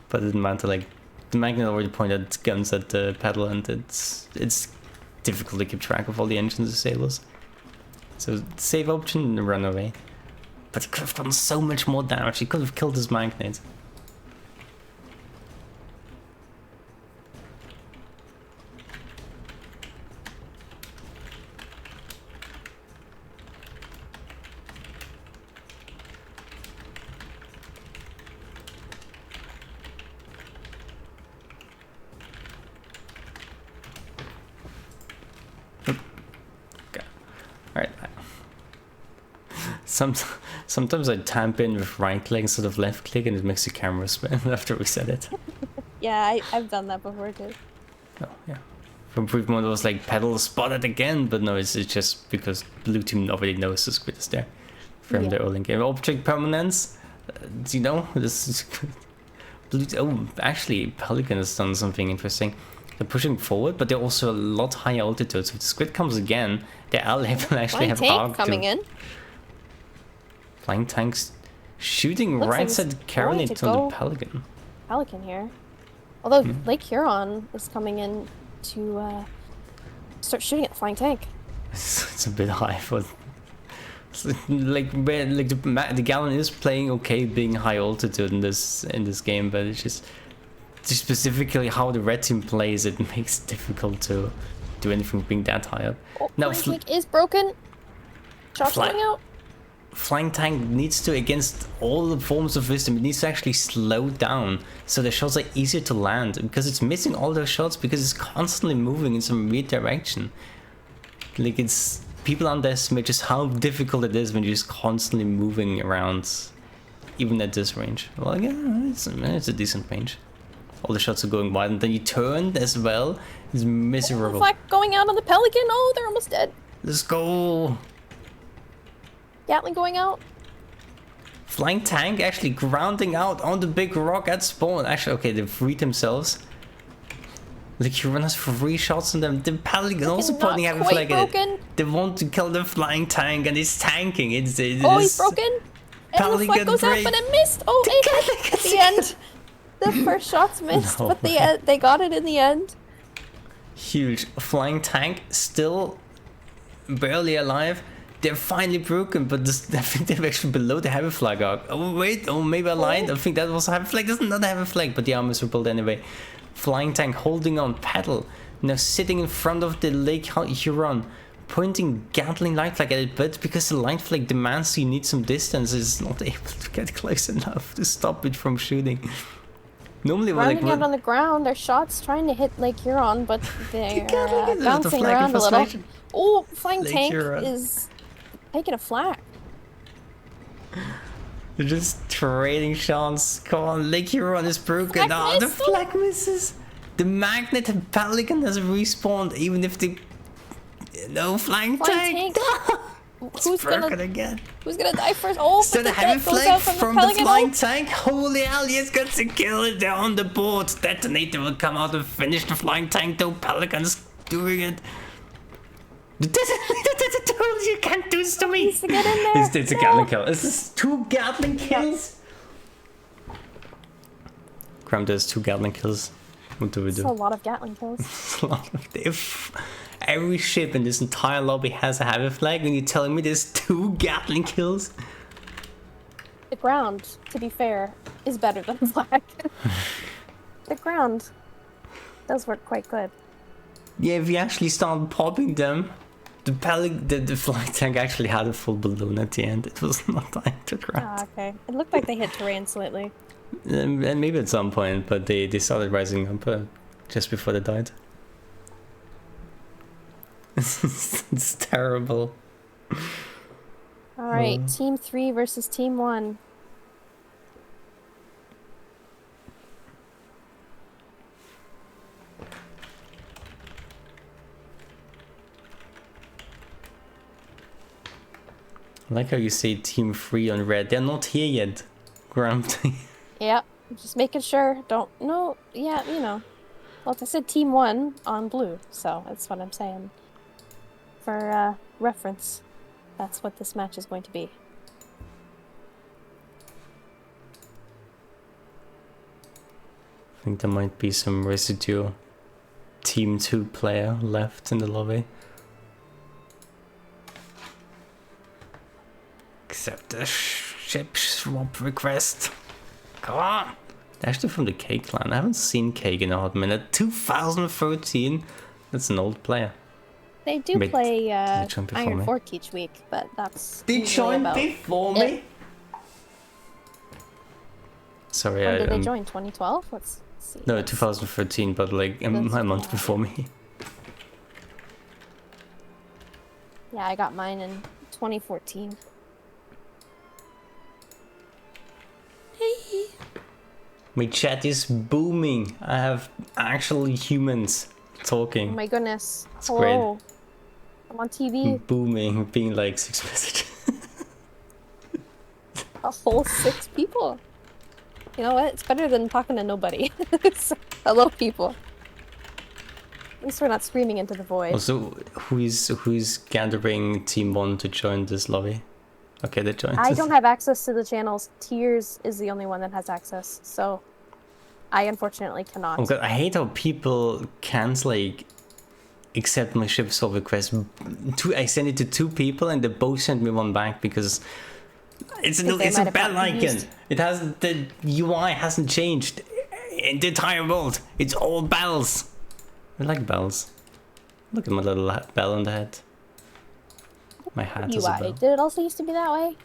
But it didn't matter, like, the magnet already pointed guns at the pedal, and it's difficult to keep track of all the engines and sailors. So, save option, run away. But he could have done so much more damage. He could have killed his magnet. Sometimes I tap in with right click instead of left click, and it makes the camera spin after we set it. Yeah, I've done that before too. Oh yeah. For a brief moment it was like pedal spotted again, but no, it's just because blue team already knows the squid is there from the early game. Object permanence, you know, this is blue. Oh, actually, Pelican has done something interesting. They're pushing forward, but they're also a lot higher altitude. So if the squid comes again, the ally will actually have arc coming in. Flying tanks shooting Looks like right it's at going Carolyn to on the go Pelican. Pelican here. Although Lake Huron is coming in to start shooting at the flying tank. It's a bit high for... the Gallon is playing okay being high altitude in this game, but it's just specifically how the red team plays, it makes it difficult to do anything being that high up. Oh, Now flying tank is broken. Shots going out. Flying tank needs to, against all the forms of wisdom, it needs to actually slow down so the shots are easier to land, because it's missing all those shots because it's constantly moving in some weird direction. Like, it's... People underestimate just how difficult it is when you're just constantly moving around, even at this range. Well, again, it's a decent range. All the shots are going wide, and then you turn as well. It's miserable. Flak going out on the Pelican. Oh, they're almost dead. Let's go. Gatling going out. Flying tank actually grounding out on the big rock at spawn. Actually, okay, they freed themselves. Like, Huron has 3 shots on them. The Pelican also pointing heavy flag at it. They want to kill the flying tank, and it's tanking. It's oh, he's broken. And the flag goes out, but it missed. Oh, it hit at the end. The first shots missed, No but they got it in the end. Huge. Flying tank still barely alive. They're finally broken, but I think they're actually below the heavy flag arc. Oh wait, oh maybe I lied. I think that was a heavy flag. That's not a heavy flag, but the armors were built anyway. Flying tank holding on paddle. Now sitting in front of the Lake Huron, pointing Gatling light flag at it, but because the light flag demands you need some distance, it's not able to get close enough to stop it from shooting. Normally, running out on the ground, their shots trying to hit Lake Huron, but they're bouncing around a little. Oh, flying Lake tank Huron is taking a flag. They're just trading shots. Come on, Lake Huron is broken. Oh, the flag misses. The magnet and Pelican has respawned, even if the... No, flying tank. Who's gonna die first? Oh, so the heavy flag from the flying tank. Holy hell, he's got to kill it. They're on the board. Detonator will come out and finish the flying tank, though. Pelican's doing it. The detonator, you can't do this to me. Get in there. It's a Gatling kill. This is 2 Gatling kills. Cram does 2 Gatling kills. What do we do? That's a lot of Gatling kills. If every ship in this entire lobby has a heavy flag, and you're telling me there's 2 Gatling kills? The ground, to be fair, is better than flag. The ground does work quite good. Yeah, if you actually start popping them, the flying tank actually had a full balloon at the end. It was not dying to ground. Ah, okay. It looked like they hit terrain slightly. And maybe at some point, but they started rising up just before they died. It's terrible. Alright, Team 3 versus Team 1. I like how you say Team 3 on red. They're not here yet, Grump. Yeah, just making sure. No, yeah, you know. Well, I said Team 1 on blue, so that's what I'm saying. For reference, that's what this match is going to be. I think there might be some residual Team 2 player left in the lobby. Accept the ship swap request. Come on! They're actually from the K clan. I haven't seen K in a hot minute. 2013? That's an old player. They do play Iron Fork each week, but that's... They joined before me? Sorry, when did they join? 2012? Let's see. No, 2013, but like a month before me. Yeah, I got mine in 2014. Hey. My chat is booming. I have actual humans talking. Oh my goodness. It's Hello. great. I'm on TV. Booming, being like 6 messages. A whole 6 people. You know what? It's better than talking to nobody. So, hello, people. At least we're not screaming into the void. Also, who's gathering Team 1 to join this lobby? Okay, they joined. I don't have access to the channels. Tears is the only one that has access, so I unfortunately cannot. Oh god, I hate how people can't like accept my ship solve request. I sent it to 2 people and they both sent me one back because it's a bell icon. It has the UI hasn't changed in the entire world. It's all bells. I like bells. Look at my little bell on the head. My hat is a bell. Did it also used to be that way?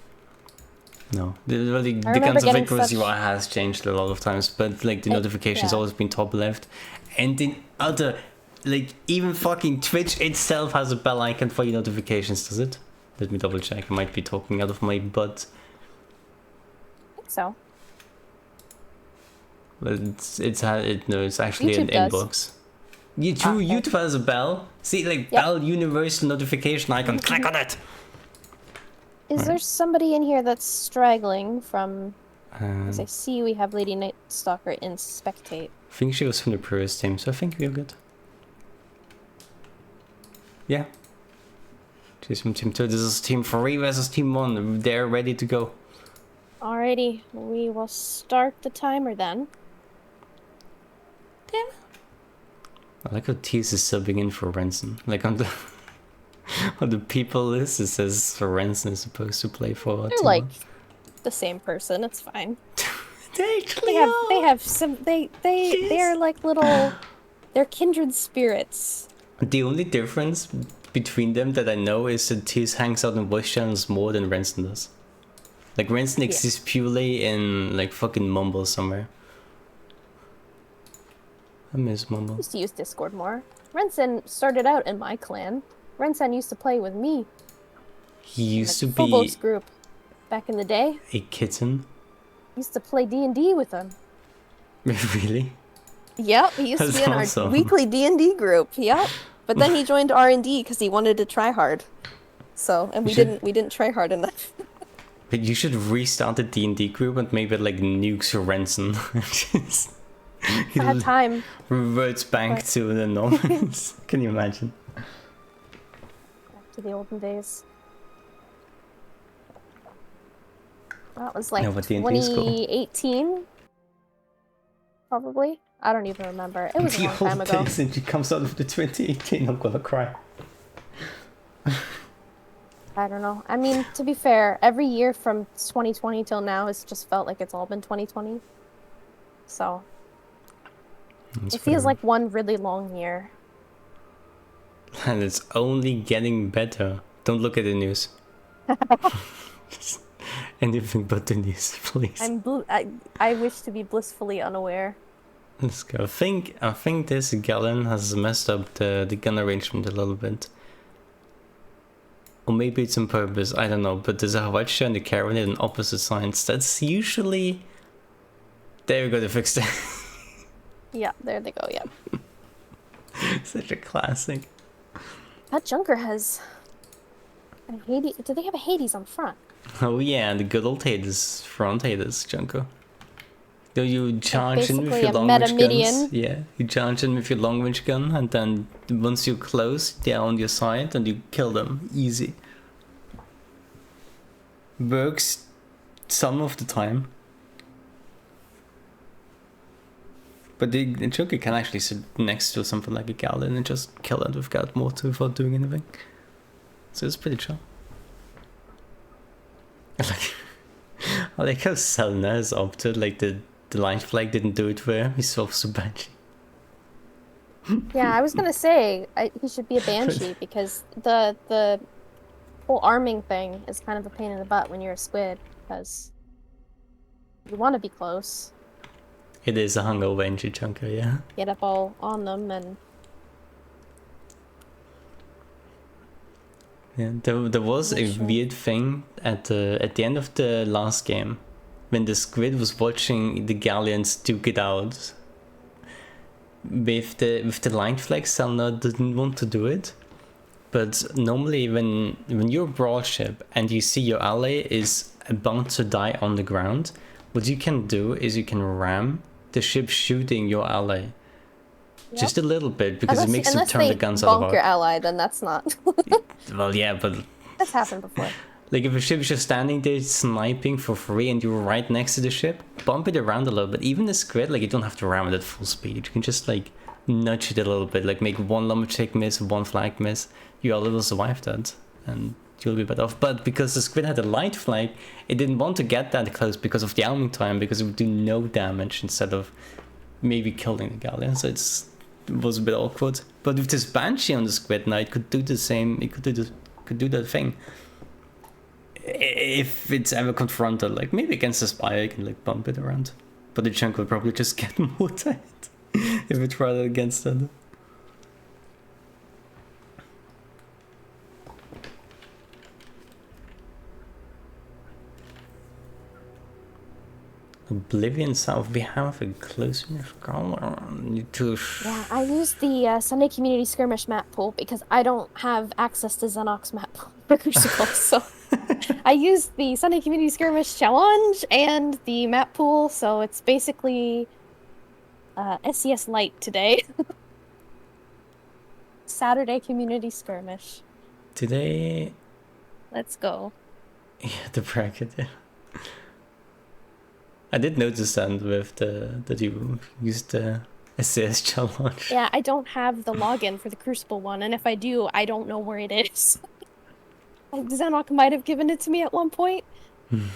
No, the guns of Icarus UI has changed a lot of times, but like the notifications always been top left, and in other, like even fucking Twitch itself has a bell icon for your notifications. Does it? Let me double check. I might be talking out of my butt. I think so. But it's actually YouTube an inbox. YouTube has a bell. See, like bell universal notification icon. Click on it. Is there somebody in here that's straggling from... as I see we have Lady Night Stalker in Spectate. I think she was from the previous team, so I think we're good. Yeah. She's from Team 2. This is Team 3 versus Team 1. They're ready to go. Alrighty, we will start the timer then. Damn. I like how Tease is subbing in for Renson. Like on the... on the people list, it says Renson is supposed to play for. They're like the same person. It's fine. They are like little. They're kindred spirits. The only difference between them that I know is that Tease hangs out in voice channels more than Renson does. Like Renson exists purely in like fucking Mumble somewhere. I miss Mumble. I used to use Discord more. Renson started out in my clan. Renson used to play with me. He used to be Phobos group back in the day. A kitten. Used to play D&D with him. Really? Yep, he used to be in our weekly D&D group. Yep. But then he joined R&D because he wanted to try hard. So, and we didn't try hard enough. But you should restart the D&D group and maybe like nukes Renson. I had time. Reverts back to the Normans. Can you imagine? Back to the olden days. That was like 2018, probably. I don't even remember. It was a long time ago. Since she comes out of the 2018, I'm gonna cry. I don't know. I mean, to be fair, every year from 2020 till now has just felt like it's all been 2020. So it feels like one really long year. And it's only getting better. Don't look at the news. Anything but the news, please. I wish to be blissfully unaware. Let's go. I think this Gallon has messed up the gun arrangement a little bit. Or maybe it's on purpose, I don't know. But there's a Havacha and the Carronade on opposite sides. That's usually... There we go, they fixed it. Yeah, there they go, yeah. Such a classic. That Junker has... a Hades. Do they have a Hades on front? Oh yeah, the good old Hades, front Hades, Junker. So you charge in with your long range guns. Yeah, you charge in with your long range gun, and then once you're close, they're on your side, and you kill them. Easy. Works some of the time. But the Junker can actually sit next to something like a Gallon and just kill it without mortar without doing anything. So it's pretty chill. I like how Selna has opted, like the line flag didn't do it for him, he's so Banshee. Yeah, I was gonna say, he should be a Banshee, because the whole arming thing is kind of a pain in the butt when you're a squid, because you want to be close. It is a hungover Banshee Junker, yeah. Get up all on them and... Yeah, there was a weird thing at the end of the last game, when the squid was watching the galleons duke it out. With the line flag, Selna didn't want to do it, but normally when you're a broad ship and you see your ally is about to die on the ground, what you can do is you can ram the ship shooting your ally. Yep. Just a little bit, because it makes them turn the guns out of arc. Unless they bonk your ally, then that's not... Well, yeah, but... That's happened before. Like if a ship is just standing there sniping for free and you're right next to the ship, bump it around a little bit. Even the squid, like you don't have to ram it at full speed. You can just like nudge it a little bit, like make one lumberjack miss, one flag miss. You all will survive that and you'll be better off. But because the squid had a light flag, it didn't want to get that close because of the arming time, because it would do no damage instead of maybe killing the galleon. So it was a bit awkward. But with this banshee on the squid now, it could do the same. It could do that thing. If it's ever confronted, like maybe against the spire, you can like bump it around. But the chunk will probably just get more tight if it tried it against it. Oblivion South, we have a close color. Yeah, I use the Sunday Community Skirmish map pool because I don't have access to Xenox map pool for Crucible, so I use the Sunday Community Skirmish challenge and the map pool, so it's basically SCS Lite today. Saturday Community Skirmish. Today... Let's go. Yeah, the bracket, yeah. I did notice that with that you used the SCS challenge. Yeah, I don't have the login for the Crucible one, and if I do, I don't know where it is. Like, Xenok might have given it to me at one point,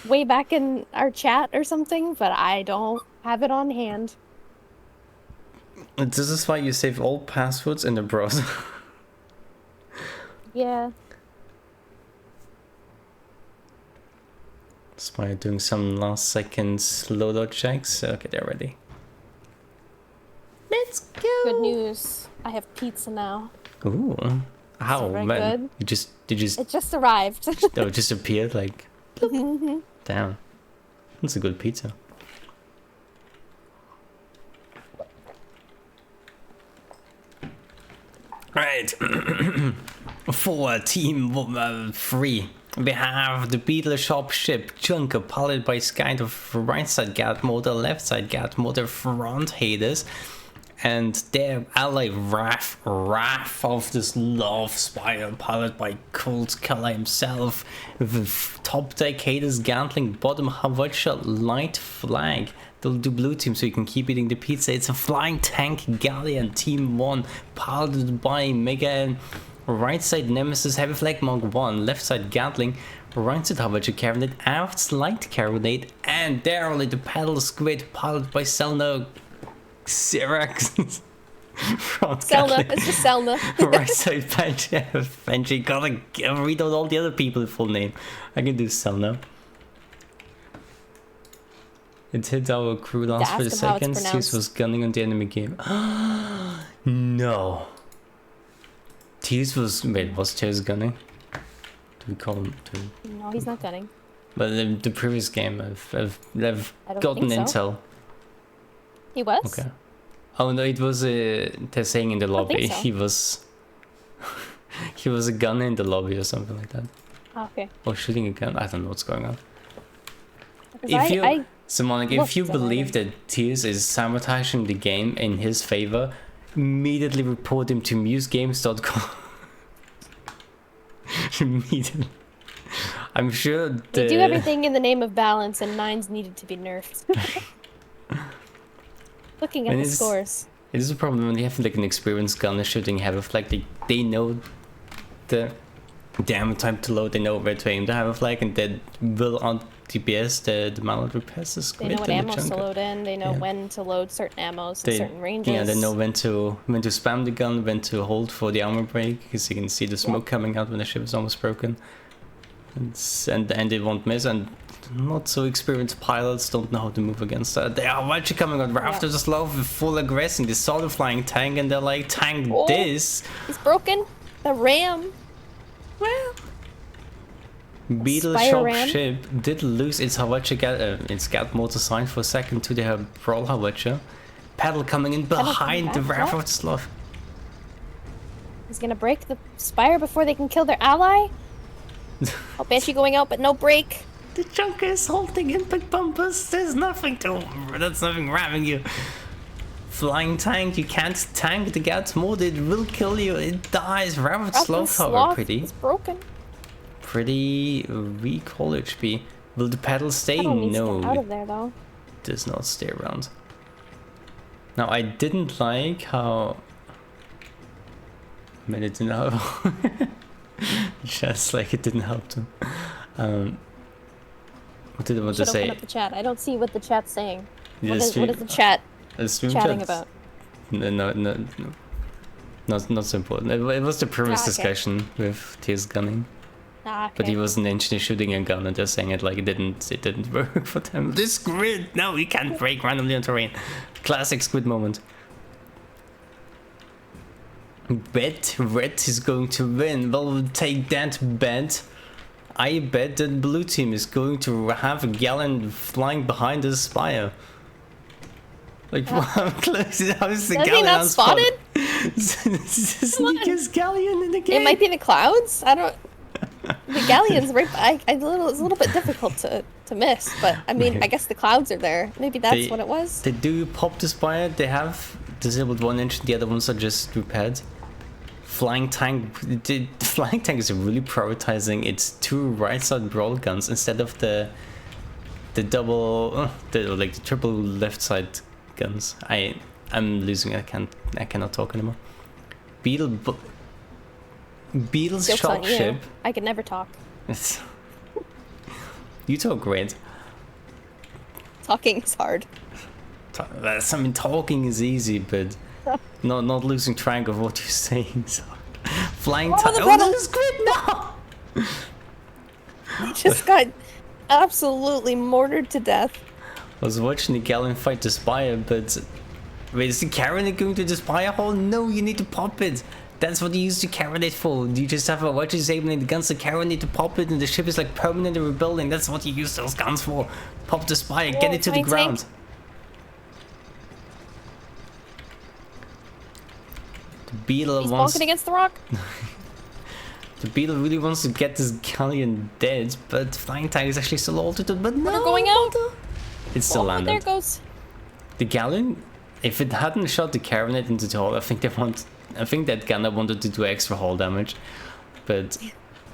way back in our chat or something, but I don't have it on hand. This is why you save all passwords in the browser. Yeah. That's why I'm doing some last seconds loadout checks. Okay, they're ready. Let's go! Good news. I have pizza now. Ooh. How, very man? good. It just arrived. Oh, it just appeared like... Damn. That's a good pizza. Right. For team 3. We have the Beetle Shop ship Junker, piloted by Sky, the right side Gat motor, left side Gat motor, front Hades, and their ally Wrath of this love spire, piloted by Cold Killer himself, with top deck Hades Gantling, bottom Havacha, light flag. They'll do blue team so you can keep eating the pizza. It's a flying tank galleon, team 1, piloted by Mega. Right side Nemesis, heavy flag Monk 1, left side Gatling, right side Havacha Carronade, aft light Carronade, and there only the paddle squid, piloted by Selna Syrax. Selna, it's just Selna. Right side Benji, gotta read out all the other people's full name. I can do Selna. It hit our crew last for the second. Zeus was gunning on the enemy game. No. Tears was... Wait, was Tears gunning? Do we call him to... No, he's not gunning. But in the previous game, I've gotten intel. He was? Okay. Oh no, it was they're saying in the lobby. So. He was... he was a gunner in the lobby or something like that. Oh, okay. Or shooting a gun. I don't know what's going on. If Simonic, if you believe that Tears is sabotaging the game in his favor, immediately report him to musegames.com. Immediately. I'm sure they do everything in the name of balance, and 9s needed to be nerfed. Looking at the scores. It is a problem when you have like an experienced gunner shooting heavy flag. They know the ammo time to load, they know where to aim the heavy flag, and they will on DPS the mallet repairs is they know what ammo to load in, they know when to load certain ammos in certain ranges. Yeah, they know when to spam the gun, when to hold for the armor break, because you can see the smoke coming out when the ship is almost broken. And they won't miss, and not so experienced pilots don't know how to move against that. They are actually coming out after the slow with full aggression. They saw the flying tank and they're like, tank this. He's broken. The ram. Well, Beetle Shop ship did lose its Havacha its Gat motor sign for a second to the Brawl Havacha. Paddle coming in behind the Wrath of the Sloth. He's gonna break the spire before they can kill their ally. Oh, Banshee going out, but no break. The Junker is holding impact bumpers. There's nothing that's nothing ramming you. Flying tank, you can't tank the Gat mode. It will kill you. It dies. Wrath of the Sloth, however, pretty. It's broken. pretty weak hull HP. Will the pedal stay? Pedal needs to No, get out of it there though. does not stay around. Now I didn't like how... I mean, it didn't help. Just like it didn't help them. What did I want to say? Open up the chat. I don't see what the chat's saying. Yeah, What is the chat chatting about? No, not so important. It was the previous discussion with Tears gunning. Ah, okay. But he was an engineer shooting a gun and just saying it like it didn't work for them. This grid, no, we can't break randomly on terrain. Classic Squid moment. Bet red is going to win. Well, we'll take that bet. I bet that blue team is going to have a galleon flying behind the spire. Like, how close is the Has he galleon not spotted? Sneakest galleon in the game. It might be the clouds. I don't. The galleon's right by. It's a little bit difficult to miss, but I mean, I guess the clouds are there. Maybe that's what it was. They do pop the spire. They have disabled one engine. The other ones are just repaired. Flying tank. The flying tank is really prioritizing its two right side brawl guns instead of the double, the triple left side guns. I'm losing. I cannot talk anymore. Beetle's Joke's on shop you. ship. I could never talk. You talk great. Talking is hard. I mean, talking is easy, but not losing track of what you're saying. So. Flying tank. Oh, that is great! No! He just got absolutely mortared to death. I was watching the galleon fight the spire, but wait, is the carronade going to the spire hole? No, you need to pop it. That's what you use the carronade for. You just have a watch disabling the guns, the carronade to pop it, and the ship is like permanently rebuilding. That's what you use those guns for. Pop the spire, get it to the ground. Tank. The beetle He's wants. bonking against the rock. The beetle really wants to get this galleon dead, but flying tank is actually still altered. But no, They're going out. It's still landed. There it goes. The galleon, if it hadn't shot the carronade into the hull, I think that gunner wanted to do extra hull damage. But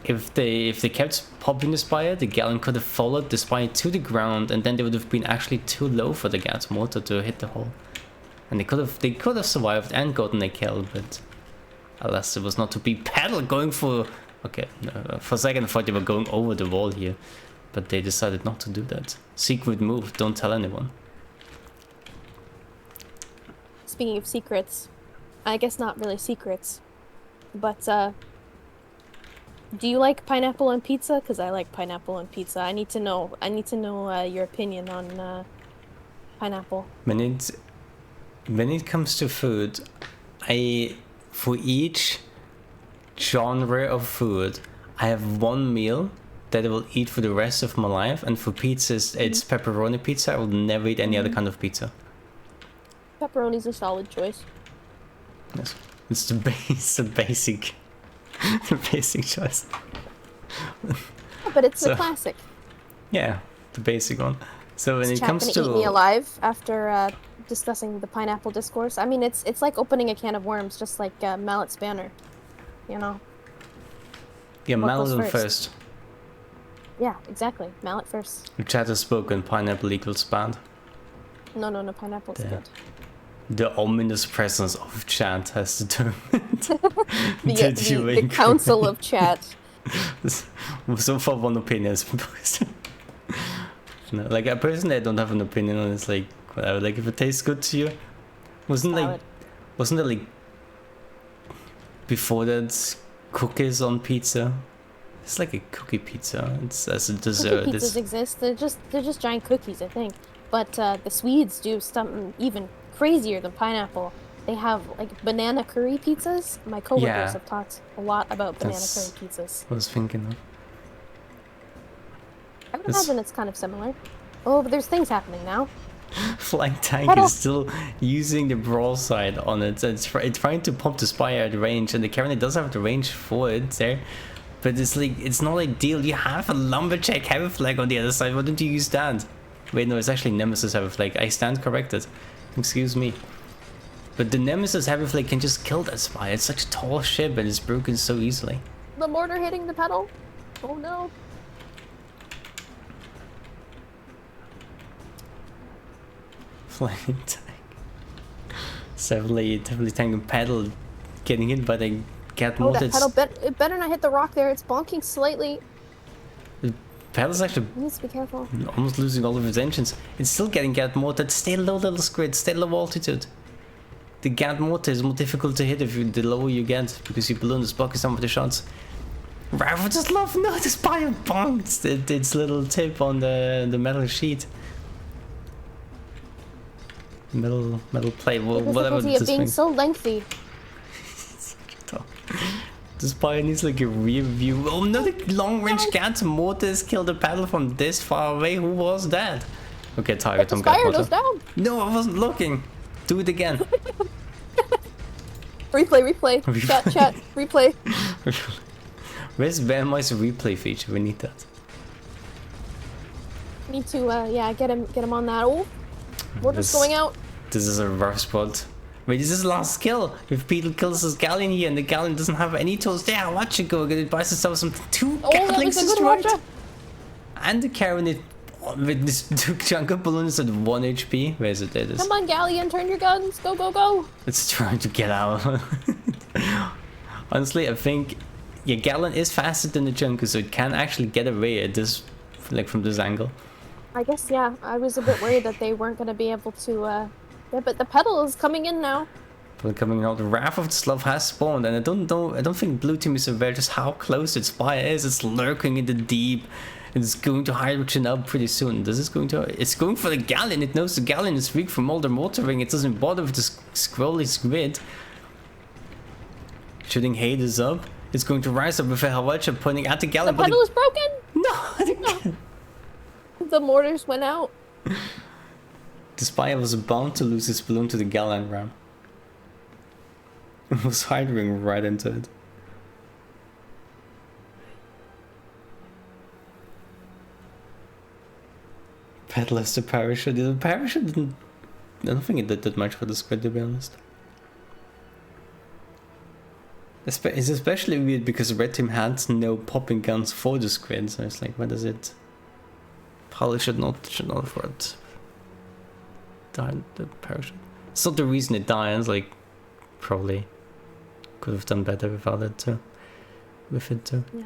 if they kept popping the spire, the galleon could have followed the spire to the ground, and then they would have been actually too low for the gas motor to hit the hull. And they could have survived and gotten a kill, but alas, it was not to be. Paddle going for. Okay, no, for a second I thought they were going over the wall here, but they decided not to do that. Secret move, don't tell anyone. Speaking of secrets, I guess not really secrets, but do you like pineapple on pizza? Because I like pineapple on pizza. I need to know your opinion on pineapple. When it comes to food, for each genre of food, I have one meal that I will eat for the rest of my life, and for pizzas, it's pepperoni pizza. I will never eat any other kind of pizza. Pepperoni's a solid choice. Yes, it's the basic, the basic choice. Yeah, but it's the classic. Yeah, the basic one. So when it comes to eat me alive after discussing the pineapple discourse. I mean, it's like opening a can of worms, just like Mallet's banner, you know. Yeah, Mallet first. Yeah, exactly. Mallet first. The chat has spoken. Pineapple equals bad. No, pineapple's good. The ominous presence of chat has determined the council of chat. So far, one opinion has been posted. No, like I personally, I don't have an opinion on it. Like whatever. Like if it tastes good to you, wasn't there like before that cookies on pizza? It's like a cookie pizza. It's as a dessert. Cookie pizzas exist. They're just giant cookies, I think. But the Swedes do something even crazier than pineapple. They have like banana curry pizzas. My coworkers have talked a lot about banana curry pizzas. I was thinking of. I would imagine it's kind of similar. Oh, but there's things happening now. Flying tank is still using the broadside on it. It's trying to pump the spire at range, and the carronade does have the range for it there. But it's like, it's not ideal. You have a lumberjack heavy flag on the other side. Why don't you use that? Wait, no, it's actually Nemesis heavy flag. I stand corrected. Excuse me. But the Nemesis heavy flag can just kill that spire. It's such a tall ship and it's broken so easily. The mortar hitting the pedal? Oh no. Flying tank. Definitely tank and pedal getting hit by the cat Oh, mortar. that pedal it better not hit the rock there. It's bonking slightly. The pedal's actually He needs to be careful. almost losing all of its engines. It's still getting cat mortar. Stay low, little squid. Stay low altitude. The cat mortar is more difficult to hit the lower you get because your balloon is blocking some of the shots. Rafa just love no, the spire bonked its little tip on the metal sheet. Metal plate, well, The whatever difficulty of this being thing. so lengthy. The spire needs like a rear view. Oh no, the long range cat mortars killed the pedal from this far away. Who was that? Okay, target The on cat spire mortar. goes down. No, I wasn't looking. Do it again. Replay. Chat, replay. Where's Vanmy's replay feature? We need that. Need to, yeah, get him on that. Oh, mortar's going out. This is a rough spot. Wait, this is last kill. If Beetle kills his Galleon here and the Galleon doesn't have any tools, there, watch it go. It buys itself some two Gatling destroyed. And the Karen with this chunk of balloons at 1 HP. Where is it? There it is. Come on, Galleon, turn your guns. Go. It's trying to get out. Honestly, I think your Galleon is faster than the Junker, so it can actually get away at this, like from this angle. I guess, yeah. I was a bit worried that they weren't going to be able to, yeah, but the pedal is coming in now. But coming out, the Wrath of the Slav has spawned, and I don't think Blue Team is aware just how close its fire is. It's lurking in the deep. It's going to hydrogen up pretty soon. It's going for the Galleon. It knows the Galleon is weak from all the mortaring. It doesn't bother with the scrolly squid. Shooting Hades up. It's going to rise up with a Hawacha pointing at the Galleon. The pedal is broken! No! The mortars went out. The Spire was bound to lose its balloon to the Galleon ram. It was hydroing right into it. Pedal has the parachute. The parachute didn't... I don't think it did that much for the squid, to be honest. It's especially weird because the red team had no popping guns for the squid, so it's like, what is it? Probably should not afford the parachute. It's not the reason it dies, like, probably could have done better without it too. With it too. Yeah.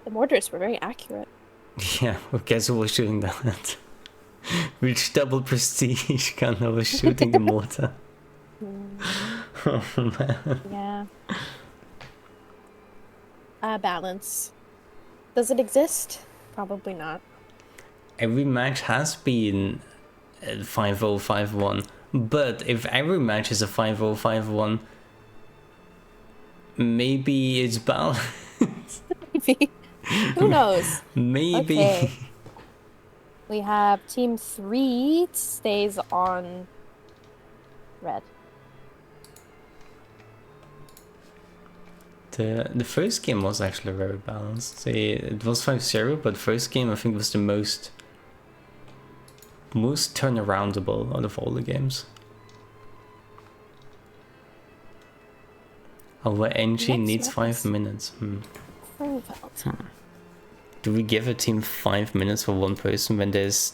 The mortars were very accurate. Yeah, well, guess who was shooting that? Which double prestige gun I was shooting the mortar. Oh man. Yeah. Balance. Does it exist? Probably not. Every match has been 5-0, 5-1. But if every match is a 5-0, 5-1, maybe it's balanced. Maybe. Who knows? Maybe. Okay. We have team 3 stays on red. The first game was actually very balanced. It was 5-0, but first game I think was the most turnaroundable out of all the games. Our NG needs 5 minutes. Do we give a team 5 minutes for one person when there's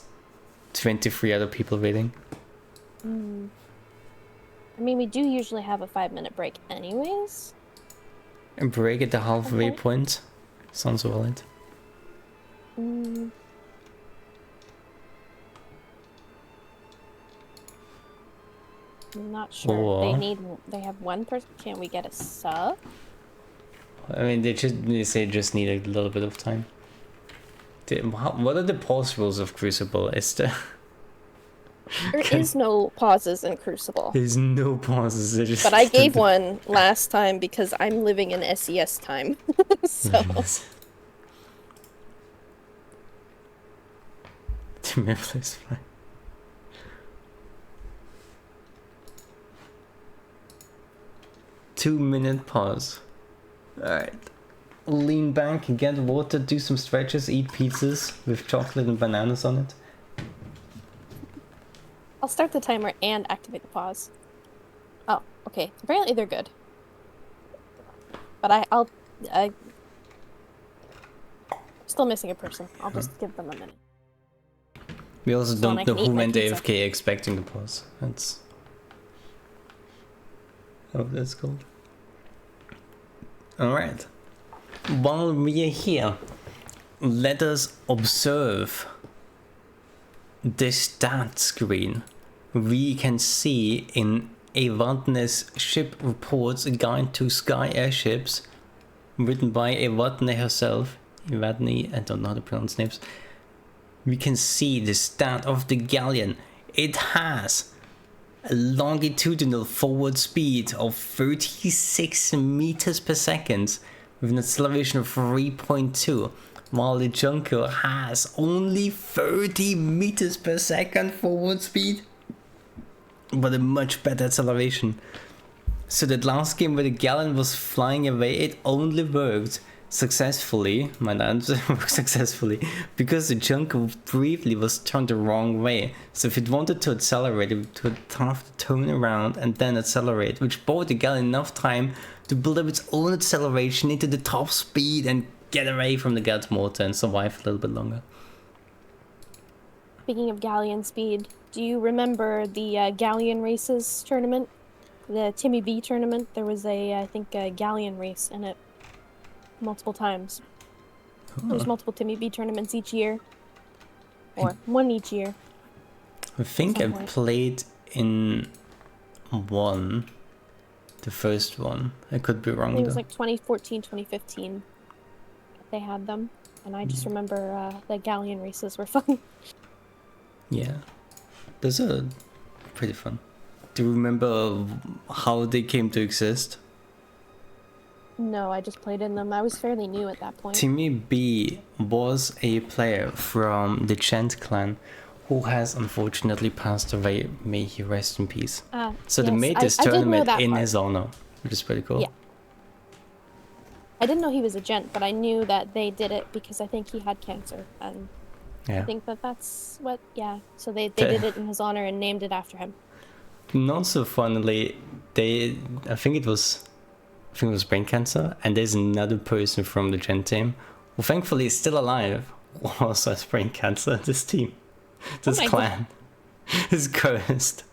23 other people waiting? I mean, we do usually have a 5-minute break anyways. A break at the halfway point? Sounds valid. I'm not sure. Or... They have one person. Can't we get a sub? I mean, they just need a little bit of time. What are the pause rules of Crucible? There is no pauses in Crucible. There's no pauses. But I gave one last time because I'm living in SES time. So. Is fine. Two-minute pause. Alright. Lean back, get water, do some stretches, eat pizzas with chocolate and bananas on it. I'll start the timer and activate the pause. Oh, okay. Apparently they're good. But still missing a person. I'll just give them a minute. We also So I don't know can eat who my went pizza. AFK expecting the pause. That's how that's called. Alright. While we are here, let us observe the stat screen. We can see in Evadne's ship reports, a guide to sky airships, written by Evadne herself. Evadne, I don't know how to pronounce names. We can see the stat of the galleon. It has a longitudinal forward speed of 36 meters per second with an acceleration of 3.2, while the junker has only 30 meters per second forward speed, but a much better acceleration. So that last game where the galleon was flying away, it only worked successfully, my answer worked successfully, because the junker briefly was turned the wrong way. So if it wanted to accelerate, it would have to turn around and then accelerate, which bought the galleon enough time to build up its own acceleration into the top speed and get away from the Gauss mortar and survive a little bit longer. Speaking of galleon speed, do you remember the galleon races tournament? The Timmy B tournament? There was I think, a galleon race in it multiple times. There's multiple Timmy B tournaments each year. Or one each year. I think I played in one. The first one. I could be wrong I think it was though. like 2014, 2015. They had them. And I just remember the galleon races were fun. Yeah. Those are pretty fun. Do you remember how they came to exist? No, I just played in them. I was fairly new at that point. Timmy B was a player from the Chant clan who has unfortunately passed away. May he rest in peace. So they Yes, made this I did know tournament that in part. his honor, which is pretty cool. Yeah. I didn't know he was a gent, but I knew that they did it because I think he had cancer. And Yeah. I think that's what, yeah. So they did it in his honor and named it after him. Not so funnily, I think it was brain cancer, and there's another person from the Gen team who thankfully is still alive who also has brain cancer. This team, this my clan is cursed.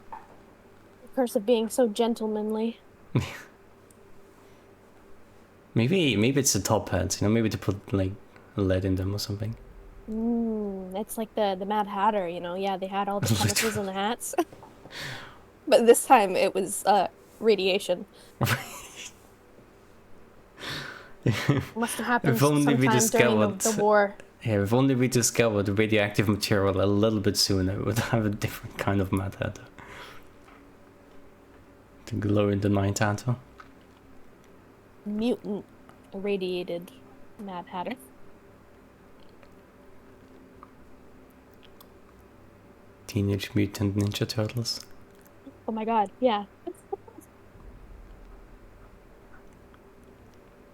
The curse of being so gentlemanly. Maybe it's the top hats, maybe to put like lead in them or something. It's like the Mad Hatter, Yeah, they had all the chemicals in the hats. But this time it was radiation. Must have happened If only we sometime during the war. Yeah, if only we discovered the radioactive material a little bit sooner, we would have a different kind of Mad Hatter. To glow in the night Hatter. Mutant irradiated Mad Hatter. Teenage Mutant Ninja Turtles. Oh my god, yeah.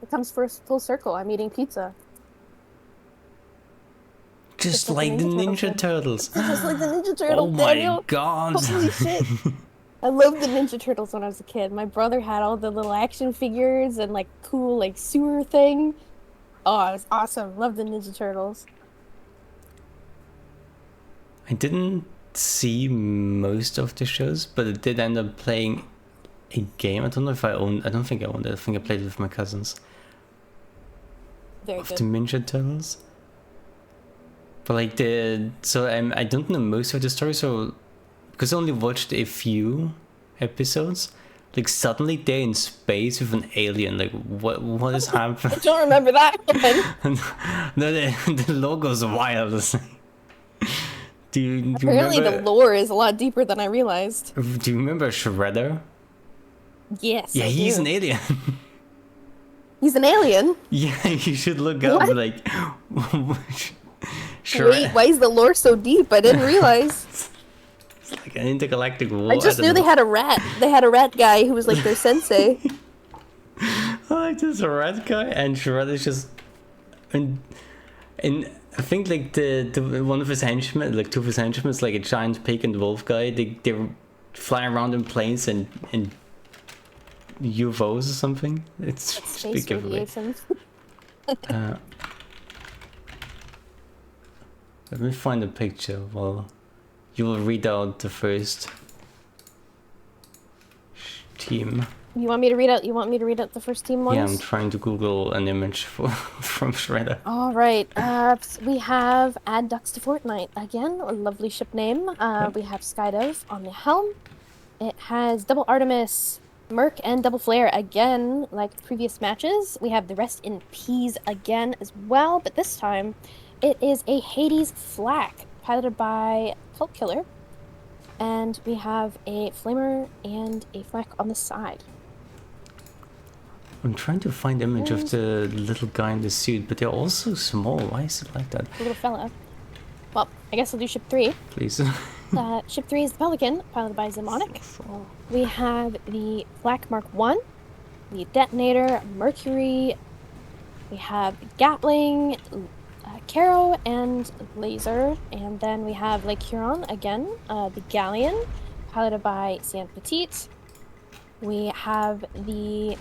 It comes full circle. I'm eating pizza. Just like the Ninja Turtles. Just like the Ninja Turtles, Oh my Daniel. god. Holy shit. I loved the Ninja Turtles when I was a kid. My brother had all the little action figures and like cool like sewer thing. Oh, it was awesome. Loved the Ninja Turtles. I didn't see most of the shows, but I did end up playing a game. I don't know if I don't think I owned it. I think I played it with my cousins. Very Of good. the Ninja Turtles. But like I don't know most of the story, so because I only watched a few episodes, like suddenly they're in space with an alien. Like what is happening? I don't remember that one. No, the logo's wild. Do you Apparently remember, the lore is a lot deeper than I realized. do you remember Shredder? Yes. Yeah, I he's do. an alien. He's an alien? Yeah, you should look up What? like Wait, why is the lore so deep? I didn't realize. It's like an intergalactic war. I just don't knew they know. had a rat. They had a rat guy who was like their sensei. Like there's a red guy and Shredder's just and I think like the one of his henchmen, like two of his henchmen, is like a giant pig and wolf guy. They fly around in planes and UFOs or something. It's just Space big giveaway. radiation. Let me find a picture while you will read out the first team. You want me to read out? You want me to read out the first team ones? Yeah, I'm trying to Google an image for from Shredder. All right. We have Add Ducks to Fortnite again. A lovely ship name. We have Skydove on the helm. It has Double Artemis, Merc, and Double Flare again, like previous matches. We have the Rest in Peace again as well, but this time it is a Hades Flak piloted by Cult Killer, and we have a Flamer and a Flak on the side. I'm trying to find image of the little guy in the suit, but they're all so small. Why is it like that? The little fella. Well, I guess I'll do ship 3. Please. Ship 3 is the Pelican, piloted by Zimonic. We have the Flak Mark 1, the Detonator, Mercury. We have the Gatling, Caro, and Laser. And then we have Lake Huron again, the Galleon, piloted by Saint Petite. We have the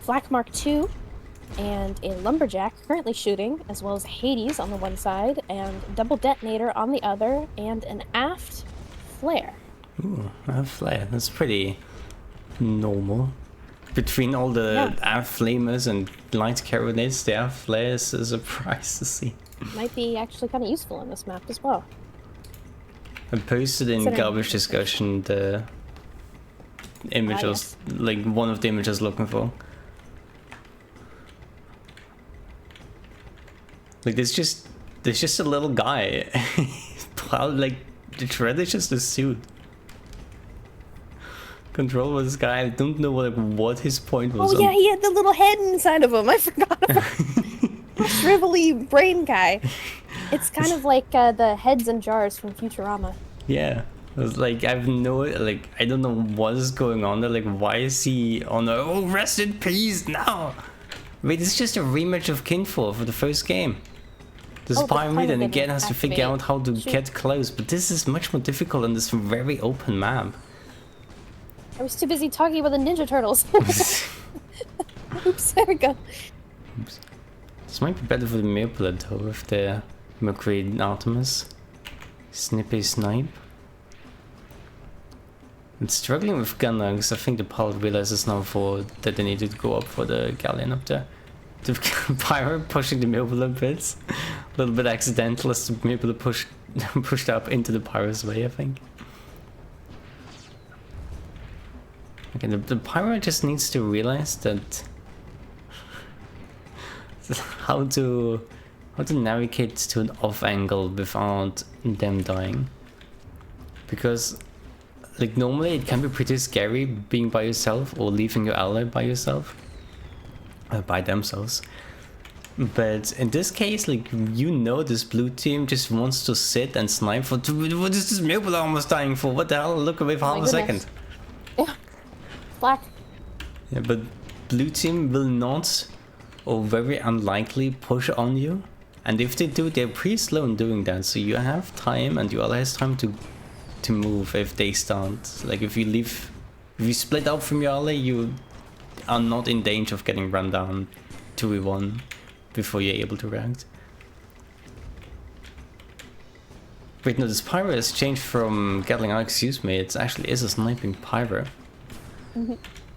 Flak Mark 2 and a Lumberjack currently shooting, as well as Hades on the one side, and Double Detonator on the other, and an aft flare. Ooh, a flare. That's pretty normal. Between all the aft flamers and light carronades, the aft flare is a surprise to see. Might be actually kind of useful on this map as well. I posted in garbage discussion the image I was, like, one of the images I was looking for. Like, there's just a little guy. Like, the Shredder is just a suit. Control was this guy. I don't know what his point was. Oh yeah, he had the little head inside of him. I forgot about the shrivelly brain guy. It's kind of like the heads and jars from Futurama. Yeah. I was like, I don't know what is going on there. Like, why is he on oh, rest in peace now? Wait, it's just a rematch of Kinfall for the first game. This pyramid and again has to figure out how to get close, but this is much more difficult on this very open map. I was too busy talking about the Ninja Turtles. Oops, there we go. Oops. This might be better for the Mirplet though, with the Mercury and Artemis. Snippy Snipe. I'm struggling with gunner because I think the pilot realizes now that they need to go up for the Galleon up there. The pirate pushing the Mirplet bits. A little bit accidental as the Mirplet pushed up into the pirate's way, I think. Okay, the pirate just needs to realize that how to navigate to an off angle without them dying. Because like normally it can be pretty scary being by yourself or leaving your ally by yourself. By themselves. But in this case, like, you know, this blue team just wants to sit and snipe for what is this Mirplet almost dying for? What the hell? Look away for half a second. Yeah. Black. Yeah, but blue team will not, or very unlikely, push on you. And if they do, they're pretty slow in doing that. So you have time, and your ally has time to move if they start. Like, if you split out from your ally, you are not in danger of getting run down 2v1 before you're able to react. Wait, no, this pyro has changed from Gatling. Oh, excuse me, it actually is a sniping pyro.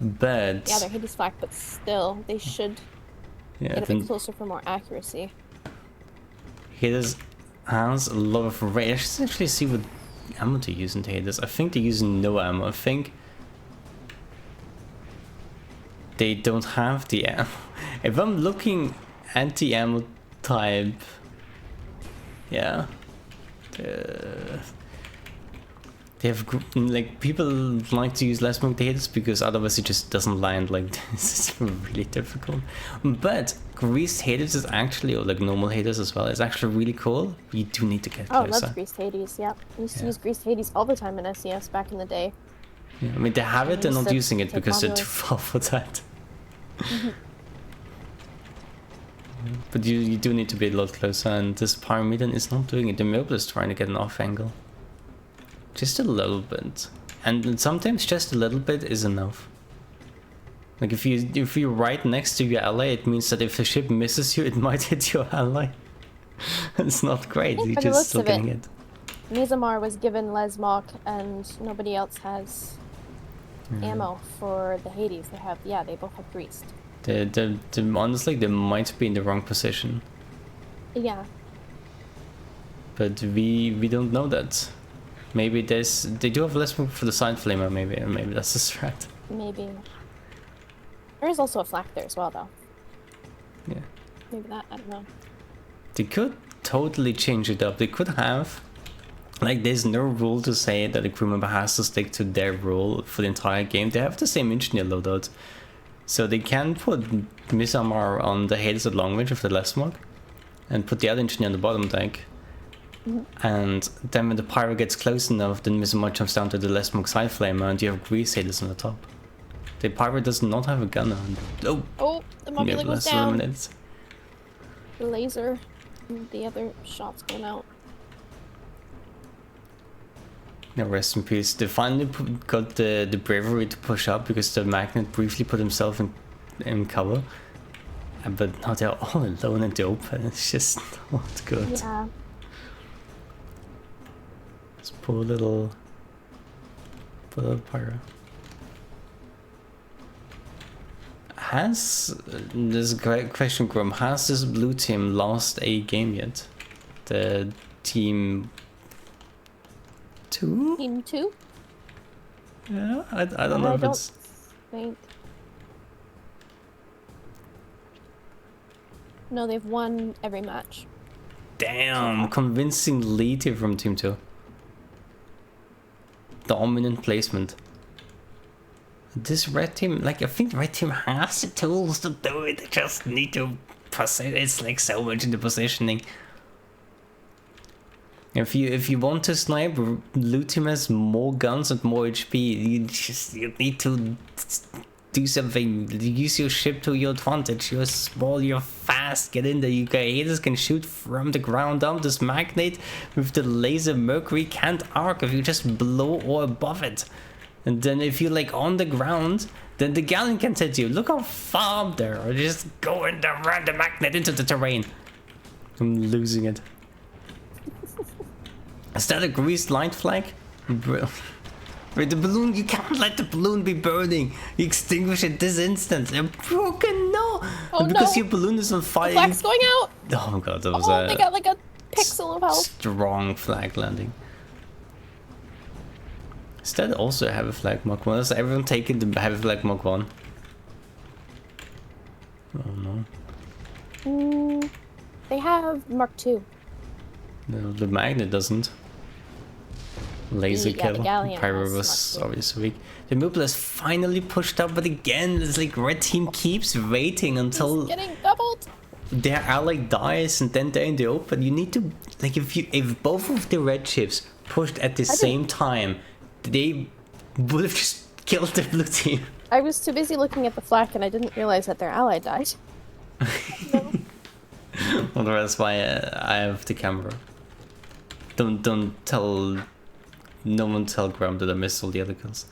But yeah, they're Hades Flak, but still, they should get a bit closer for more accuracy. Hades has a lot of range. I should actually see what ammo to use into Hades. I think they're using no ammo. I think they don't have the ammo. If I'm looking at the ammo type, yeah, they have, like, people like to use less smoked Hades because otherwise it just doesn't land like this. It's really difficult. But greased Hades is actually, or like normal Hades as well, is actually really cool. You do need to get closer. Oh, that's greased Hades, yeah. I used to use greased Hades all the time in SES back in the day. Yeah, I mean, they have it, they're not using it because they're too far for that. But you do need to be a lot closer, and this Pyramidon is not doing it. The Mirplet is trying to get an off angle. Just a little bit. And sometimes just a little bit is enough. Like if you're right next to your ally, it means that if the ship misses you, it might hit your ally. It's not great. I think You're by the just looks still of it, getting hit. Mizamar was given Lesmok, and nobody else has ammo for the Hades. They have, yeah, they both have greased. Honestly, they might be in the wrong position. Yeah. But we don't know that. Maybe they do have less room for the side flamer. Maybe that's the strat. Maybe. There is also a flak there as well, though. Yeah. Maybe that, I don't know. They could totally change it up. They could have, like, there's no rule to say that a crew member has to stick to their role for the entire game. They have the same engineer loadout. So they can put Mizamar on the Hades at long range with the Lesmog, and put the other engineer on the bottom deck. And then when the pyro gets close enough, then Mizamar jumps down to the Lesmog side flamer, and you have Grease Hades on the top. The pyro does not have a gunner. Oh, the mobula goes Nebulous down. eliminates. The laser, the other shot's going out. No, rest in peace. They finally got the bravery to push up because the magnet briefly put himself in cover. But now they're all alone in the open. It's just not good. Yeah. This poor little pyro. This is a great question, Grum. Has this blue team lost a game yet? The team 2? Team 2? Yeah, I don't know if it's... think. No, they've won every match. Damn, convincing lead here from Team 2. Dominant placement. This red team, like, I think the red team has the tools to do it. They just need to position. It's like so much in the positioning. If you want to snipe, blue team has more guns and more HP. You need to do something. Use your ship to your advantage. You're small, you're fast. Get in there. You guys can shoot from the ground up. This magnet with the laser Mercury can't arc if you just below or above it. And then if you're like on the ground, then the Galleon can hit you. Look how far up there. Or just go and run the magnet into the terrain. I'm losing it. Is that a greased light flag? Wait, the balloon, you can't let the balloon be burning. You extinguish it this instant. They're broken, no! Oh, because no. your balloon is on fire. The flag's going out! Oh my god, that was they got like a pixel of health. Strong flag landing. Does that also have a flag Mach 1? Has everyone taken the heavy flag Mach 1? Oh no. They have Mark 2. No, the magnet doesn't. Laser kill. Pyro was obviously weak. The Moople is finally pushed up, but again, it's like red team keeps waiting until getting doubled. Their ally dies and then they're in the open. You need to, like, if both of the red ships pushed at the same time, they would have just killed the blue team. I was too busy looking at the flak and I didn't realize that their ally died. No. Well, that's why I have the camera. Don't tell. No one tell Graham that I missed all the other kills.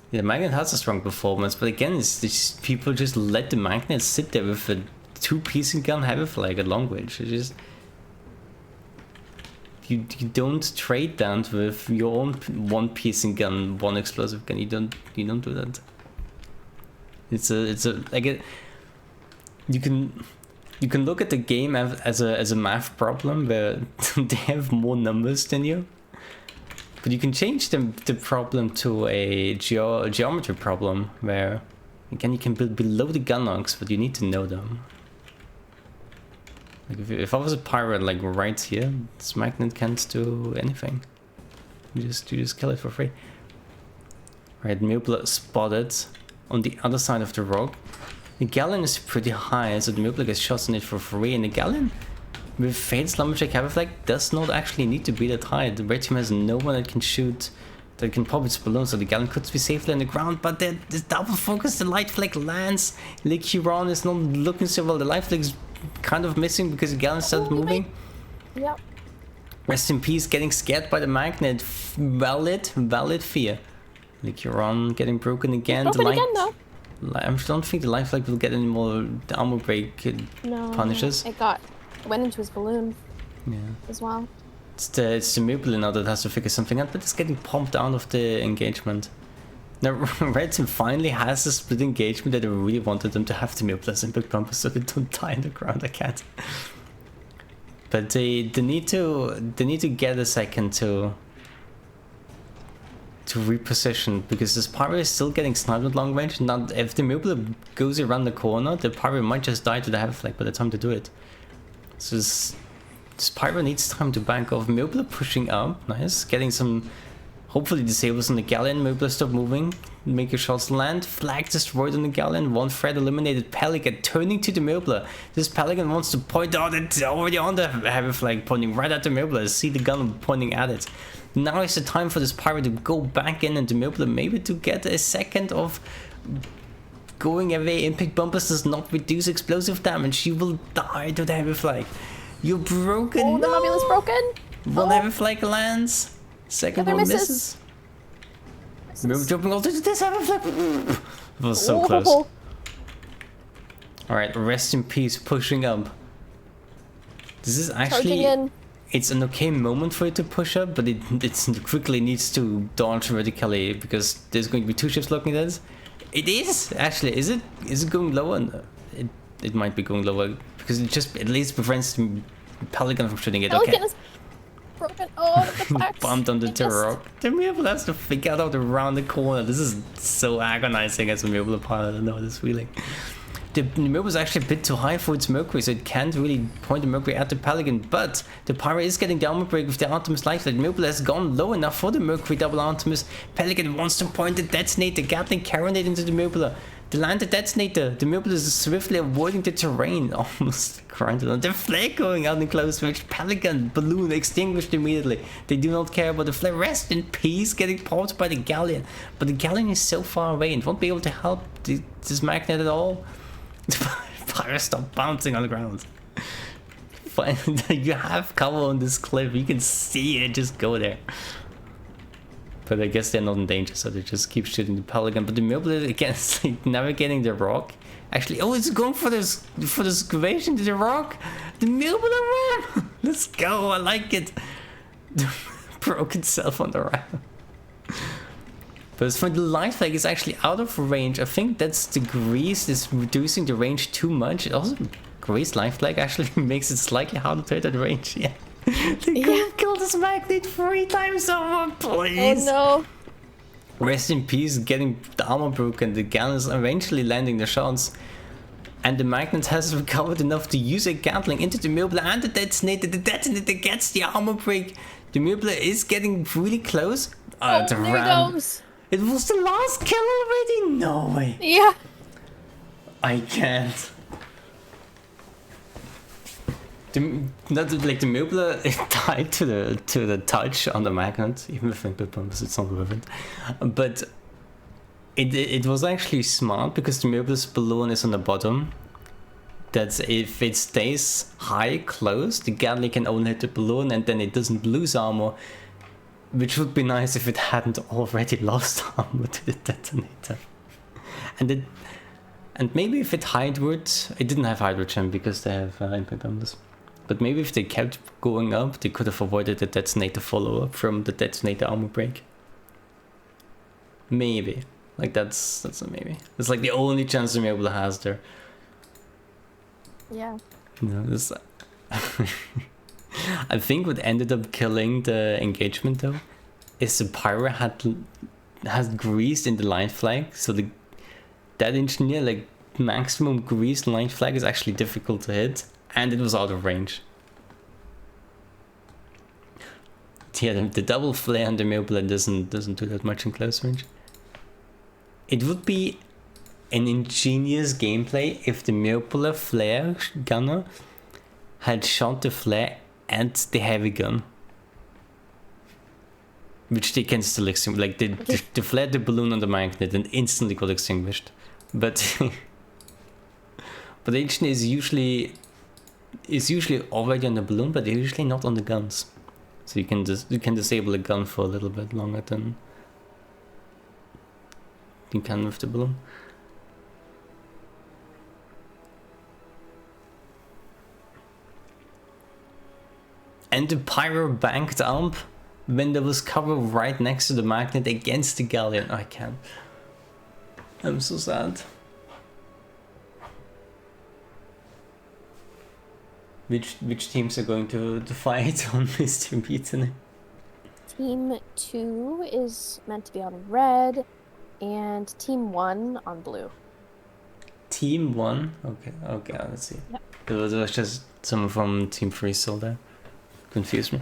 Yeah, Magnet has a strong performance, but again, it's just, people just let the Magnet sit there with a 2-piece gun heavy flag at long range. It's just you don't trade that with your own 1-piece gun, 1 explosive gun. You don't do that. It's a like it. You can look at the game as a math problem where they have more numbers than you, but you can change the problem to a geometry problem where again you can build below the gun arcs, but you need to know them. Like if I was a pirate like right here, this magnet can't do anything. You just kill it for free. Right, Mubla spotted on the other side of the rock. The Galleon is pretty high, so the Mubla gets shots on it for free, and the Galleon with Fade's Lumberjack Heavy Flag does not actually need to be that high. The red team has no one that can shoot, that can pop its balloon, so the Galleon could be safely on the ground, but the double focus, the light flag lands. Lake Huron is not looking so well. The light flag's kind of missing because the Galleon started moving. Yep. Rest in peace, getting scared by the magnet. Valid fear. Like your arm getting broken again. Broken again though. I don't think the life flag will get any more armor break punishes. It went into his balloon. Yeah. As well. It's the Mobile now that has to figure something out, but it's getting pumped out of the engagement. Now, Red Team finally has a split engagement that I really wanted them to have the Mobile as impact bumpers so they don't die in the ground. I can't. But they need to get a second to reposition, because this Pyro is still getting sniped at long range. Not if the Mobile goes around the corner, the Pyro might just die to the heavy flag by the time to do it. So this Pyro needs time to back off. Mobile pushing up, nice, getting some. Hopefully disables on the Galleon. Mobile stop moving, make your shots land. Flag destroyed on the Galleon. One threat eliminated. Pelican turning to the Mobile. This Pelican wants to point out it's already on the heavy flag, pointing right at the Mobile. See the gun pointing at it. Now is the time for this Pyro to go back in and the Mobile maybe to get a second of going away. Impact bumpers does not reduce explosive damage. You will die to the heavy flag. You're broken. Oh, the Mobile is broken. One heavy flag lands. Second one misses. Remember jumping onto this heavy flag. It was so close. Alright, rest in peace, pushing up. This is actually... It's an okay moment for it to push up, but it quickly needs to dodge vertically because there's going to be two ships looking at us. It is actually. Is it going lower? No, it might be going lower because it just at least prevents the Pelican from shooting it. Pelican okay. Is broken. Oh, the flags. Bumped on the rock. The Mobile has to figure out around the corner. This is so agonizing as a Mobile pilot. I know this feeling. The Mobile is actually a bit too high for its Mercury, so it can't really point the Mercury at the Pelican, but the Pyro is getting the armor break with the Artemis life. The Mobile has gone low enough for the Mercury double Artemis. Pelican wants to point the detonator, Gatling carronade into the Mobile. The land the detonator. The Mobile is swiftly avoiding the terrain. Almost grinded on. The flare going out in close range. Pelican balloon extinguished immediately. They do not care about the flare. Rest in peace, getting popped by the Galleon. But the Galleon is so far away and won't be able to help this magnet at all. The Pyro stop bouncing on the ground. Finally, you have cover on this cliff. You can see it. Just go there. But I guess they're not in danger, so they just keep shooting the Pelican. But the Mobile again is like navigating the rock. Actually, oh, it's going for this excavation to the rock. The Mobile around. Let's go. I like it. Broke itself on the round. But as for the light flag, is actually out of range. I think that's the grease is reducing the range too much. It also, grease light flag actually makes it slightly harder to hit at range. Yeah. They could have killed this magnet 3 times over, please. Oh no. Rest in peace, getting the armor broken. The gun is eventually landing the shots. And the magnet has recovered enough to use a Gatling into the Mobile and the detonator. The detonator gets the armor break. The Mobile is getting really close. Oh, there it goes. It was the last kill already? No way. Yeah. I can't. The Mobile is tied to the touch on the magnet, even if impact bumpers it's not worth it. But it was actually smart because the Mobile's balloon is on the bottom. That if it stays high close, the Gatling can only hit the balloon and then it doesn't lose armor. Which would be nice if it hadn't already lost armor to the detonator. And maybe if it hydwould, it didn't have hydrogen because they have impact bumpers. But maybe if they kept going up, they could have avoided the detonator follow-up from the detonator armor break. Maybe. Like that's a maybe. It's like the only chance the Mobile has there. Yeah. No, this. I think what ended up killing the engagement though is the Pyro has greased in the light flag, so that engineer like maximum greased light flag is actually difficult to hit, and it was out of range. Yeah, the double flare on the Mobile doesn't do that much in close range. It would be an ingenious gameplay if the Mobile flare gunner had shot the flare and the heavy gun, which they can still extinguish. Like they flared the balloon on the magnet and instantly got extinguished. But but the engineer is usually already on the balloon, but they're usually not on the guns. So you can disable a gun for a little bit longer than you can with the balloon. And the pyro banked up when there was cover right next to the magnet against the galleon. I can't. I'm so sad. Which teams are going to fight on Mr. Beaten? Team 2 is meant to be on red, and Team 1 on blue. Team 1? Okay, let's see. Yep. There was just someone from Team 3 still there. Confused me.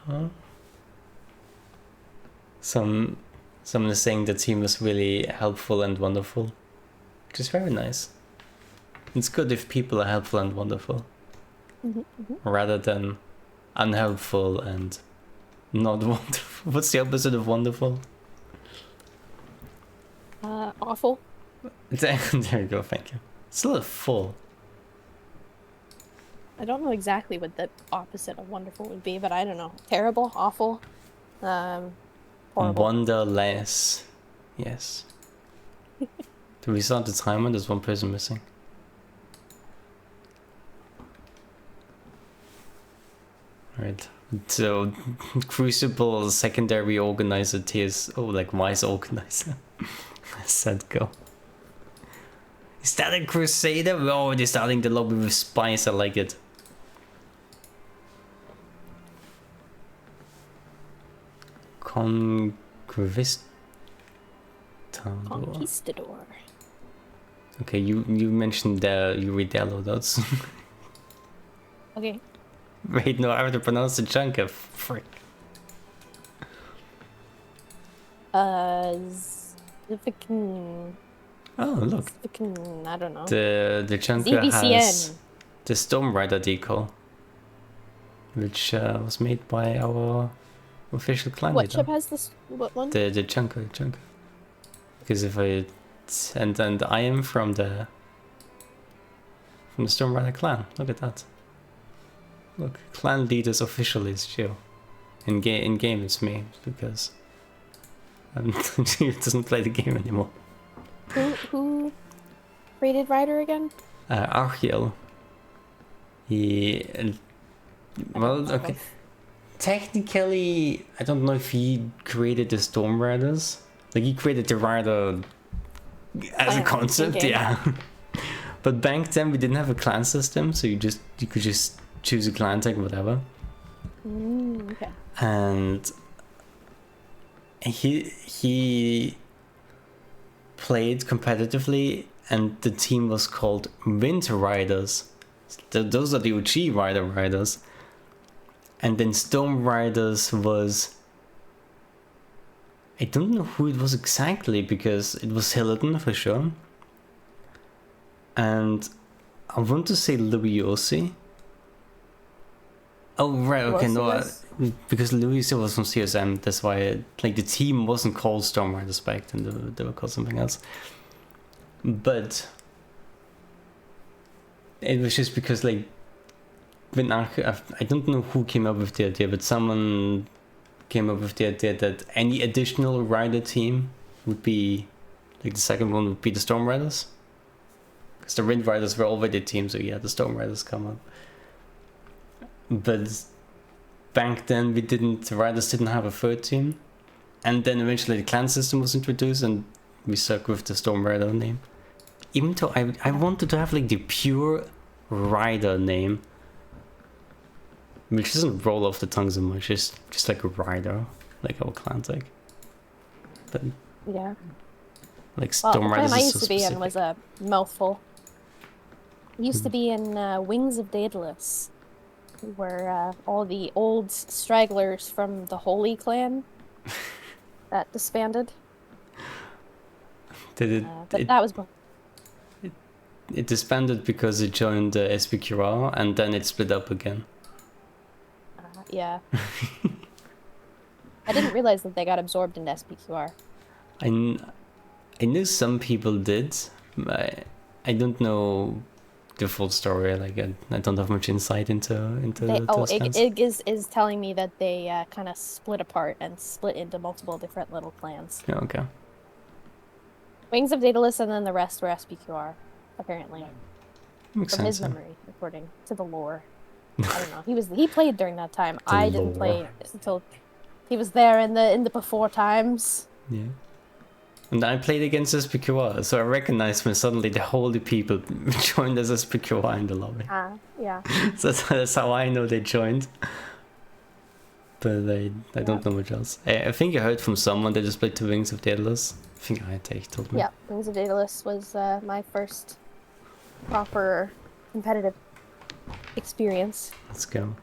Huh? Someone is saying the team was really helpful and wonderful, which is very nice. It's good if people are helpful and wonderful, rather than unhelpful and not wonderful. What's the opposite of wonderful? Awful. There you go, thank you. Still a full. I don't know exactly what the opposite of wonderful would be, but I don't know. Terrible, awful, horrible. Wonderless. Yes. Do we start the timer? There's one person missing. Right. So, Crucible secondary organizer tiers. Oh, like vice organizer. Said go. Is that a Crusader? We're already starting the lobby with spice. I like it. Conquistador. Okay, you mentioned you read their loadouts. Okay. Wait, no, I have to pronounce the chunk of frick. Zvikin. Oh, look. Zvikin, I don't know. The chunker has ZVCN. the Storm Rider decal, which was made by our official clan What leader. ship has this? What one? The chunker. Because if I and I am from the Storm Rider clan. Look at that. Look, clan leader's officially is Joe. In game it's me because he doesn't play the game anymore. Who rated Rider again? Archiel. He well, okay. Technically, I don't know if he created the Storm Riders. Like he created the Rider as a concept, yeah. But back then we didn't have a clan system, so you could just choose a clan tag, whatever. Okay. And he played competitively, and the team was called Winter Riders. Those are the OG Riders. And then Storm Riders was... I don't know who it was exactly, because it was Hilton for sure. And I want to say Louis. Oh, right, okay, no, because Louis was from CSM, that's why, like, the team wasn't called Storm Riders back then, they were called something else. But it was just because, like, when I don't know who came up with the idea, but someone came up with the idea that any additional rider team would be, like, the second one would be the Storm Riders. Because the Wind Riders were already a team, so yeah, the Storm Riders come up. But back then the Riders didn't have a third team. And then eventually the clan system was introduced and we stuck with the Storm Rider name. Even though I wanted to have like the pure Rider name, which doesn't roll off the tongue so much, it's just like a Rider, like our clan tag. But yeah. Like Storm Riders the clan I is used so to be in specific. was a mouthful. It used to be in Wings of Daedalus, where all the old stragglers from the Holy Clan that disbanded. Did that was it disbanded because it joined the SPQR and then it split up again. Yeah. I didn't realize that they got absorbed into SPQR. I knew some people did. I don't know the full story. Like I don't have much insight into those clans. Ig is telling me that they kind of split apart and split into multiple different little clans. Yeah, okay. Wings of Daedalus, and then the rest were SPQR, apparently. Makes From sense. his memory, according to the lore. I don't know. He played during that time. I didn't play until he was there in the before times. Yeah. And I played against SPQR, so I recognized when suddenly the holy people joined as SPQR in the lobby. Yeah. So that's how I know they joined. But I don't know much else. I think I heard from someone that just played two Wings of Daedalus. I think Take told me. Yeah, Wings of Daedalus was my first proper competitive experience. Let's go.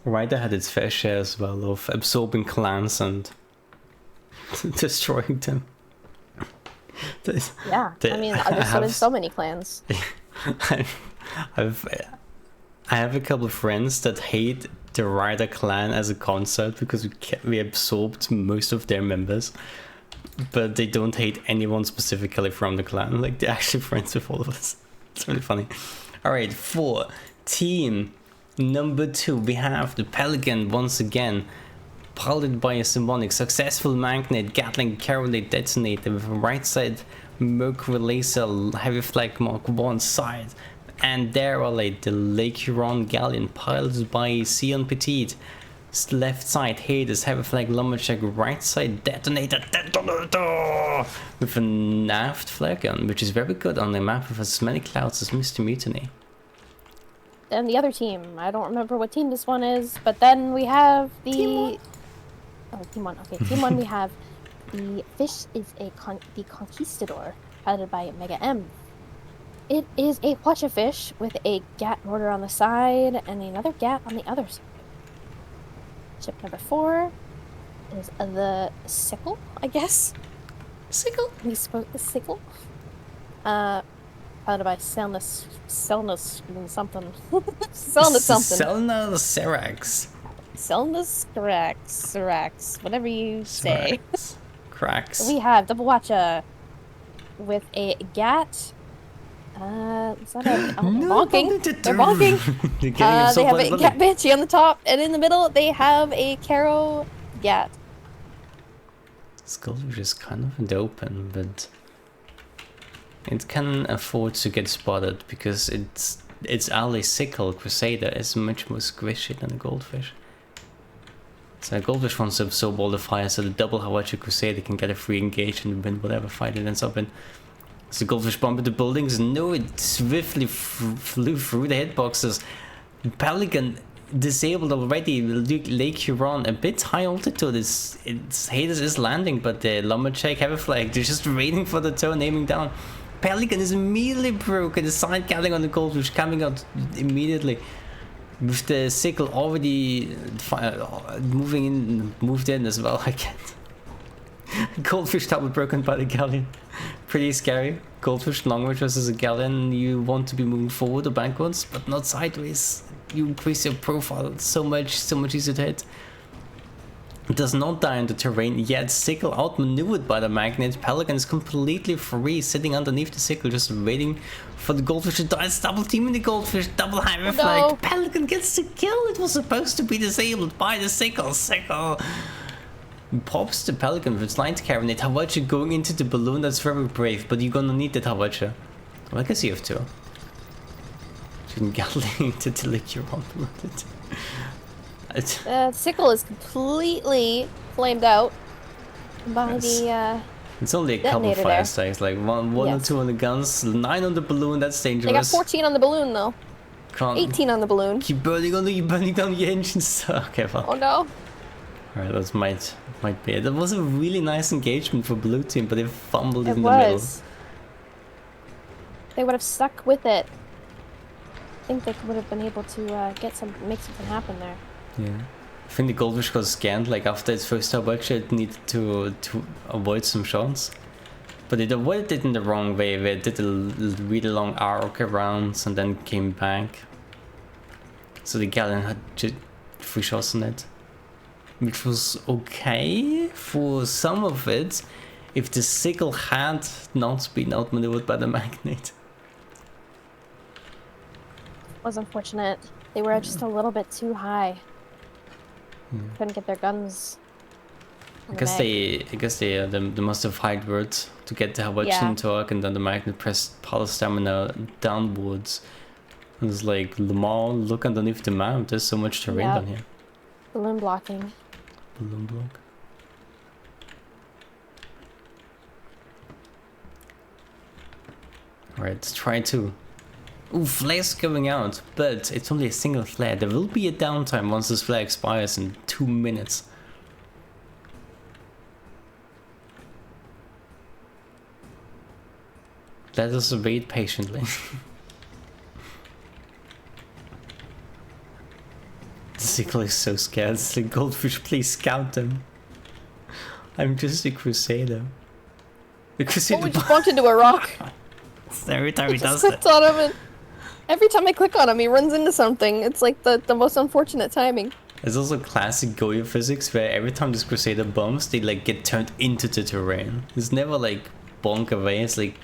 Ryder had its fair share as well of absorbing clans and destroying them. Yeah, I mean, there's been so many clans. I have a couple of friends that hate the Ryder clan as a concept because we absorbed most of their members, but they don't hate anyone specifically from the clan. Like, they're actually friends with all of us. It's really funny. Alright, for team number 2, we have the Pelican once again, piloted by a symbolic successful magnet Gatling Carolate detonator with a right side Mercury laser heavy flag mark 1 side, and there are like the Lake Huron galleon piloted by Sion Petit. Left side Hades heavy flag lumberjack, right side detonator with an aft flag gun, which is very good on a map with as many clouds as Mr. Mutiny. And the other team, I don't remember what team this one is, but then we have the... Team 1. Okay, Team 1 we have the fish is the Conquistador, piloted by Mega M. It is a Hwacha fish with a Gat mortar on the side and another Gat on the other side. Ship number 4 is the Sickle, I guess. Sickle? We spoke the Sickle. Piloted by Selnus something. Selnus something. Selnus Serax. Selnus Serax. Whatever you say. Cracks. We have Double Hwacha with a Gat. Is that a bonking? They're bonking. They have a Gat Banshee on the top, and in the middle they have a Caro Gat. Skullfish is kind of in the open, but it can afford to get spotted because its ally Sickle Crusader is much more squishy than a goldfish. So a goldfish wants to absorb all the fire, so the double Hwacha Crusader can get a free engage and win whatever fight it ends up in. So the goldfish bumped the buildings. No, it swiftly flew through the hitboxes. Pelican disabled already. Lake Huron a bit high altitude. Its Hades is landing, but the lumberjack heavy flag, they're just waiting for the turn, aiming down. Pelican is immediately broken. The side catting on the goldfish coming out immediately. With the sickle already moved in as well. I can't. Goldfish double broken by the galleon. Pretty scary. Goldfish long range versus a galleon. You want to be moving forward or backwards, but not sideways. You increase your profile so much easier to hit. It does not die in the terrain, yet sickle outmaneuvered by the magnet. Pelican is completely free, sitting underneath the sickle, just waiting for the goldfish to die. It's double teaming the goldfish, double highway flag. Pelican gets the kill. It was supposed to be disabled by the sickle. Sickle pops the Pelican with its light carronade. Hwacha going into the balloon, that's very brave, but you're gonna need that Hwacha. Well, I guess you have to. Shouldn't Gatling into the Lake Huron. Sickle is completely flamed out by the it's only a couple of fire strikes, like one or two on the guns, 9 on the balloon, that's dangerous. They got 14 on the balloon though. 18 on the balloon. Keep burning down the engines. Okay, well. Oh no. Alright, that might be it. That was a really nice engagement for blue team, but they fumbled in the middle. They would have stuck with it. I think they would have been able to make something happen there. Yeah. I think the goldfish got scanned, like after its first Hwacha it needed to avoid some shots. But it avoided it in the wrong way, where it did a really long arc around and then came back. So the galleon had just 3 shots on it. Which was okay for some of it. if the sickle had not been outmaneuvered by the magnet. Was unfortunate. They were just a little bit too high. Couldn't get their guns. I guess they must have hide words to get the Hawaiian torque, and then the magnet pressed power stamina downwards. And it's like, Lamar, look underneath the map. There's so much terrain down here. Balloon blocking. Balloon block. Alright, let's try 2. Ooh, flare's going out, but it's only a single flare. There will be a downtime once this flare expires in 2 minutes. Let us wait patiently. The sickle is so scared. It's like, goldfish, please scout them. I'm just a crusader. The crusader. Oh, we just bumped into a rock. Every time he does that. On him and every time I click on him, he runs into something. It's like the most unfortunate timing. There's also classic Goyo physics where every time this crusader bumps, they like get turned into the terrain. It's never like bonk away. It's like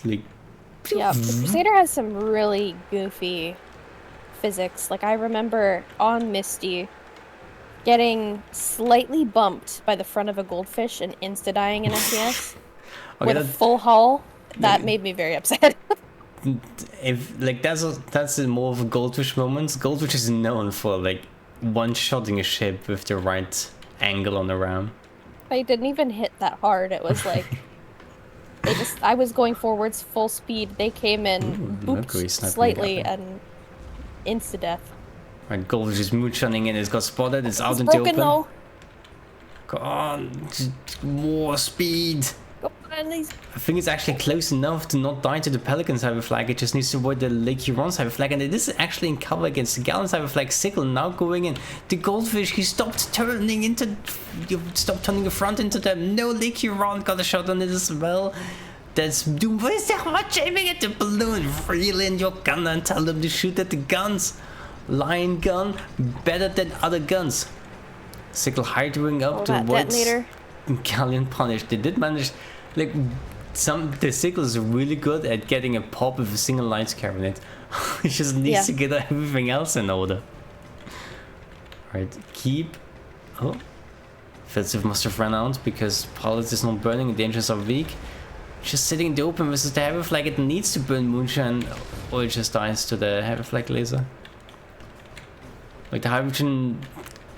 yeah, the crusader has some really goofy physics. Like I remember on Misty getting slightly bumped by the front of a goldfish and insta-dying in FPS with a full hull. That made me very upset. If like that's more of a goldfish moment. Goldfish is known for like one-shotting a ship with the right angle on the ram. I didn't even hit that hard. It was like I was going forwards full speed. They came in, booped slightly, and insta-death. Right, goldfish is moonshining in. It's got spotted. It's out in the open. Though. Come on, more speed. I think it's actually close enough to not die to the Pelican cyber flag. It just needs to avoid the Lake Huron cyber flag, and it is actually in cover against the Gallon cyber flag. Sickle now going in. The goldfish, he stopped turning into. You stopped turning the front into them. No, Lake Huron got a shot on it as well. That's Doom. Why is that much aiming at the balloon? Reel in your gun and tell them to shoot at the guns. Lion gun better than other guns. Sickle hydroing up to avoid Galleon punish. They did manage. Like, the sickle is really good at getting a pop with a single light cabinet. He just needs to get everything else in order. Alright, keep. Oh. Offensive must have run out because Pilot is not burning and the engines are weak. Just sitting in the open versus the heavy flag. It needs to burn moonshine or it just dies to the heavy flag laser. Like the hydrogen.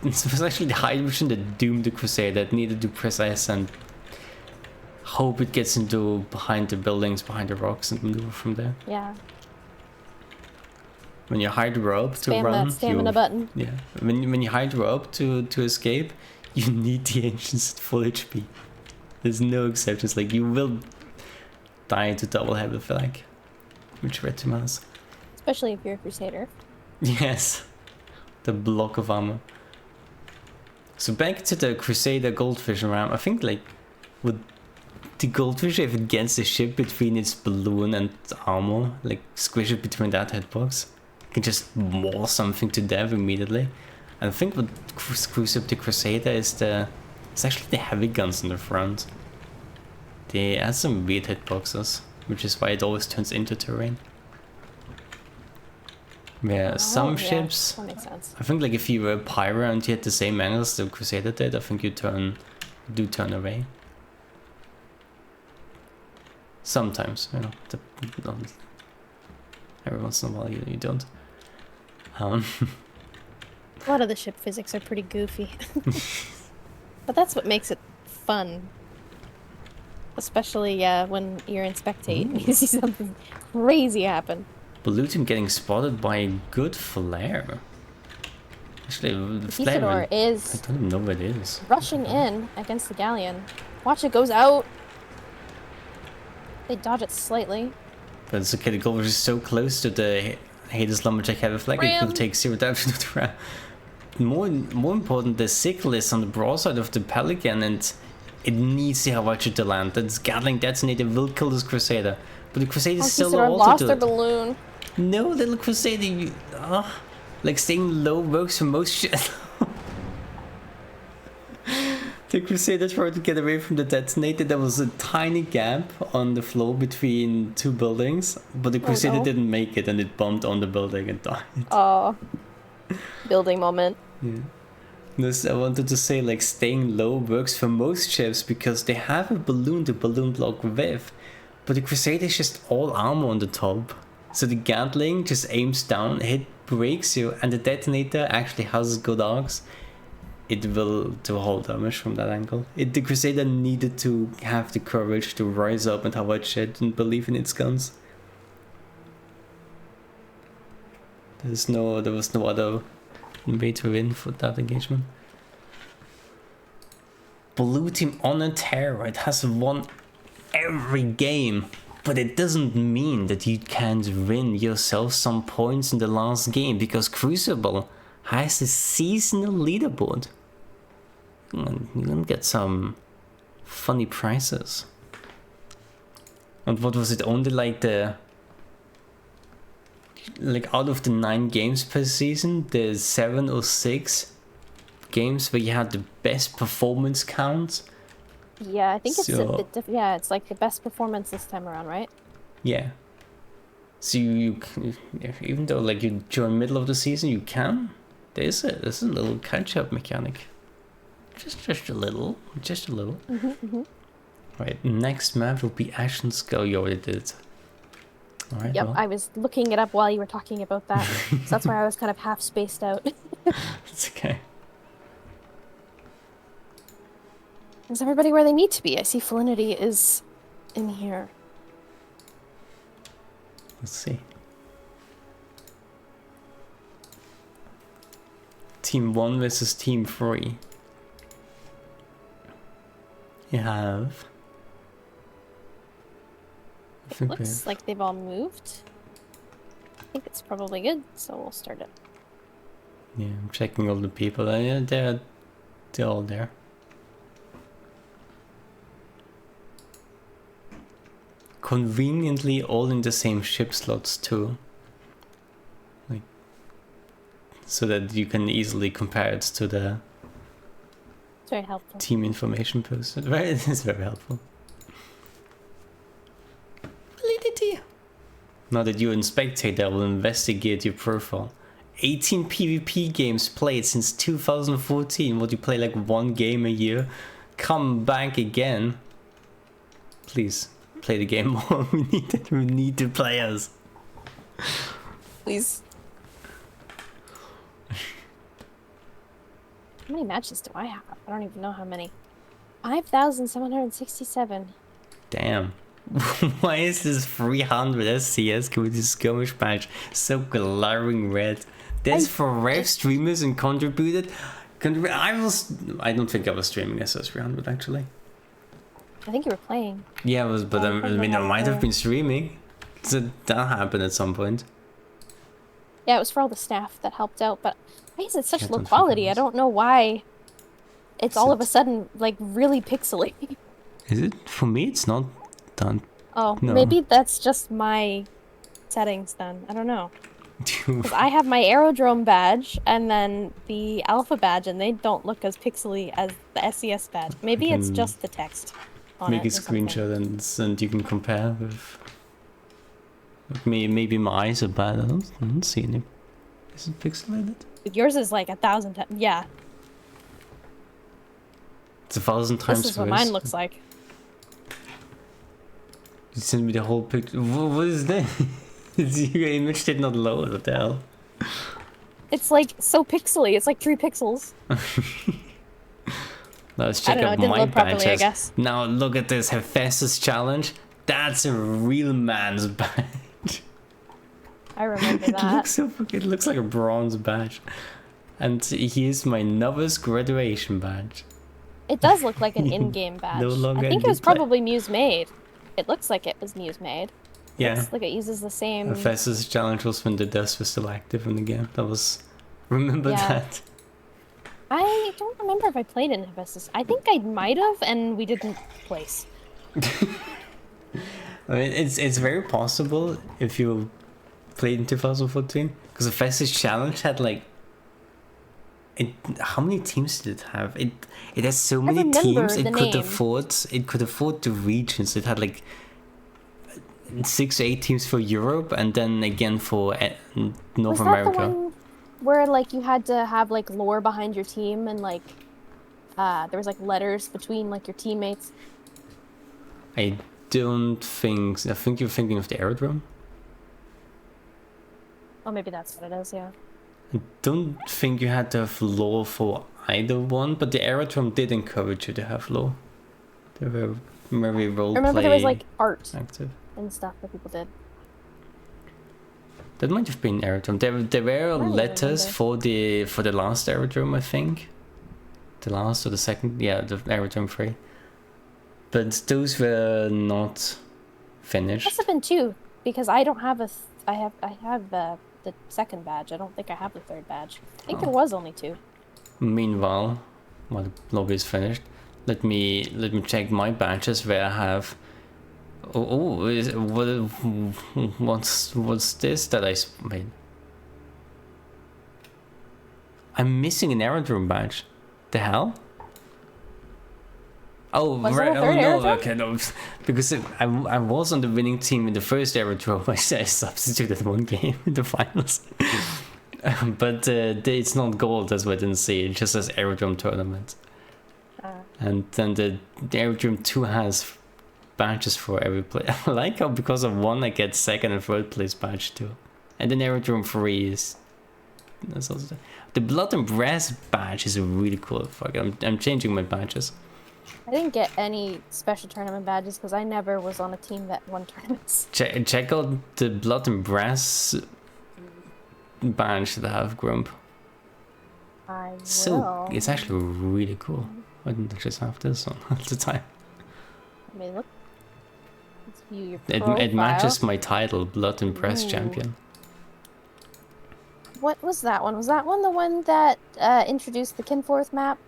It was actually the hydrogen that doomed the Crusader. It needed to press S and hope it gets into behind the buildings, behind the rocks, and maneuver from there. Yeah. When you hide rope to run, that stamina button. Yeah. When you hide rope to escape, you need the engines at full HP. There's no exceptions. Like you will die to double heavy flag, which red to mouse. Especially if you're a Crusader. Yes. The block of armor. So back to the Crusader goldfish ram. I think like with the goldfish, if it gets the ship between its balloon and armor, like squish it between that hitbox, can just maul something to death immediately. And I think what screws up the Crusader is it's actually the heavy guns in the front. They add some weird hitboxes, which is why it always turns into terrain. Yeah, some ships. That makes sense. I think like if you were a Pyro and you had the same angles the Crusader did, I think you do turn away. Sometimes, you know, every once in a while you don't. A lot of the ship physics are pretty goofy. But that's what makes it fun. Especially when you're in spectate and you see something crazy happen. Blue team getting spotted by a good flare. Actually, the flare is I don't even know what it is. Rushing in against the Galleon. Watch, it goes out. They dodge it slightly. But it's okay, the goldfish is so close to the Hades Lumberjack heavy flag, it will take zero damage to the ram. More important, the sickle is on the broadside of the Pelican and it needs the Hawaii to land. That's Gatling detonator will kill this Crusader. But the Crusader is still low lost altitude. Their balloon. No, little Crusader, like staying low works for most shit. The Crusader tried to get away from the detonator. There was a tiny gap on the floor between two buildings, but the Crusader no. didn't make it and it bumped on the building and died. Oh. Building moment. Yeah. This, I wanted to say, like, staying low works for most ships because they have a balloon to balloon block with, but the Crusader is just all armor on the top. So the Gatling just aims down, breaks you, and the detonator actually has good arcs. It will do whole damage from that angle. The Crusader needed to have the courage to rise up and have a shit and believe in its guns. There was no other way to win for that engagement. Blue team on a tear, it has won every game, but it doesn't mean that you can't win yourself some points in the last game, because Crewcible has a seasonal leaderboard. You're gonna get some funny prizes. And what was it, only like out of the 9 games per season, there's 7 or 6 games where you had the best performance count. Yeah, I think it's a bit different. Yeah, it's like the best performance this time around, right? Yeah. So you even though like you join middle of the season, you can. There's a little catch-up mechanic. Just a little. Right, next map will be Ashen Skull. You already did it. All right. Yep, well. I was looking it up while you were talking about that. So that's why I was kind of half spaced out. It's okay. Is everybody where they need to be? I see Felinity is in here. Let's see. Team 1 versus Team 3. You have... It looks like they've all moved. I think it's probably good, so we'll start it. Yeah, I'm checking all the people. Yeah, they're all there. Conveniently all in the same ship slots too. Like, so that you can easily compare it to the It's very helpful. team information posted. Right, it is very helpful. Now that you're in Spectator, I will investigate your profile. 18 PvP games played since 2014. Would you play like 1 game a year? Come back again. Please, play the game more. We need the players. Please. How many matches do I have? I don't even know how many. 5,767. Damn. Why is this 300 SCS with this skirmish patch so glaring red? That's for rev streamers and contributed. I don't think I was streaming SS 300 actually. I think you were playing. Yeah, but I mean, I might have been streaming. So that happened at some point. Yeah, it was for all the staff that helped out, but why is it such low quality? I don't know why. It's all of a sudden like really pixely. Is it? For me, it's not done. Oh, no. Maybe that's just my settings then. I don't know. Because I have my aerodrome badge and then the alpha badge, and they don't look as pixely as the SCS badge. Maybe it's just the text on make it a screenshot and you can compare with maybe my eyes are bad. I don't see any. Is it pixelated? Yours is like 1,000 times. Yeah. It's 1,000 times This is what worse. mine looks like. You sent me the whole picture. What is that? Your image did not load. What the hell? It's like so pixely. It's like 3 pixels. Now let's check out my badges. Now look at this Hephaestus challenge. That's a real man's badge. I remember that. It looks like a bronze badge. And here's my novice graduation badge. It does look like an in-game badge. No longer I think it was probably Muse made. It looks like it was Muse made. Yeah. Looks like it uses the same. Hephaestus challenge was when the dust was still active in the game. That was. Remember that? I don't remember if I played in Hephaestus. I think I might have, and we didn't place. I mean, it's very possible if you played in 2014, because the Hephaestus challenge had like How many teams did it have? It has so many remember teams. the It could names. afford. It could afford the regions. It had like 6 or 8 teams for Europe, and then again for North Was that America. the one where like you had to have like lore behind your team and like there was like letters between like your teammates? I don't think. I think you're thinking of the aerodrome. Oh, maybe that's what it is. Yeah. I don't think you had to have lore for either one, but the aerodrome did encourage you to have lore. They were very roleplay. I remember there was like art active. and stuff that people did. That might have been aerodrome. There were don't letters remember. for the last aerodrome, I think. The last or the second, yeah, the aerodrome 3. But those were not finished. Must have been 2 because I don't have I have the second badge. I don't think I have the third badge. I think there was only 2. Meanwhile, while the lobby is finished, let me check my badges where I have. What's this that I made? I'm missing an aerodrome badge. The hell? Oh, Was right. there a third Oh no. aerodrome? Okay, no. Because I was on the winning team in the first aerodrome. I substituted one game in the finals. But it's not gold, as we didn't see. It just says aerodrome tournament. And then the aerodrome 2 has badges for every player. I like how because of one I get second and third place badge too. And then aerodrome 3 is. That's also the blood and brass badge is really cool. Fuck, I'm changing my badges. I didn't get any special tournament badges because I never was on a team that won tournaments. Check out the blood and brass badge that I have, Grump. I will. So it's actually really cool. Why didn't I just have this on at the time? I mean, look. Let's view your It profile. matches my title, blood and brass Ooh. champion. What was that one? Was that one the one that introduced the Kinforth map?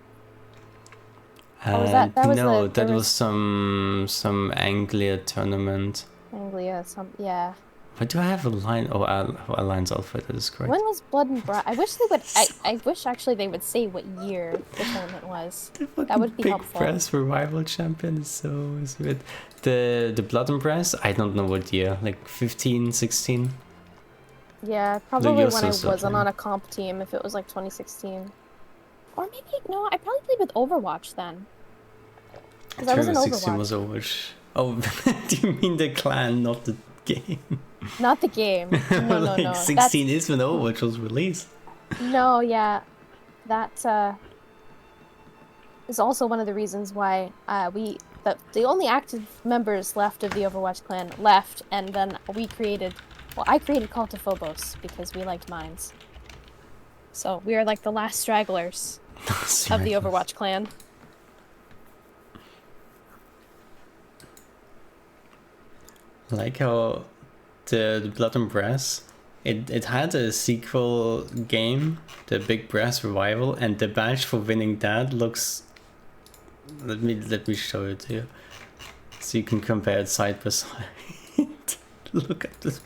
Or was that was no, the, that was some Anglia tournament. Anglia, yeah. Why do I have a line? Oh, Alliance Alpha, that is correct. When was Blood and Brass? I wish they would. I wish actually they would say what year the tournament was. That would be Big helpful. Brass Revival Champion is so sweet. The Blood and Brass, I don't know what year, like 15, 16? Yeah, probably you're when I so wasn't certain. on a comp team, if it was like 2016. Or maybe, no, I probably played with Overwatch then. Because I was in 2016 Overwatch. was Overwatch. Oh, do you mean the clan, not the game? Not the game. No, like no. 16 is when Overwatch was released. No, yeah. That is also one of the reasons why the only active members left of the Overwatch clan left, and then I created Cult of Phobos because we liked mines. So we are like the last stragglers of the Overwatch clan. I like how the Blood and Brass, it had a sequel game, the Big Brass Revival, and the badge for winning that looks. Let me show it to you, so you can compare it side by side. Look at this.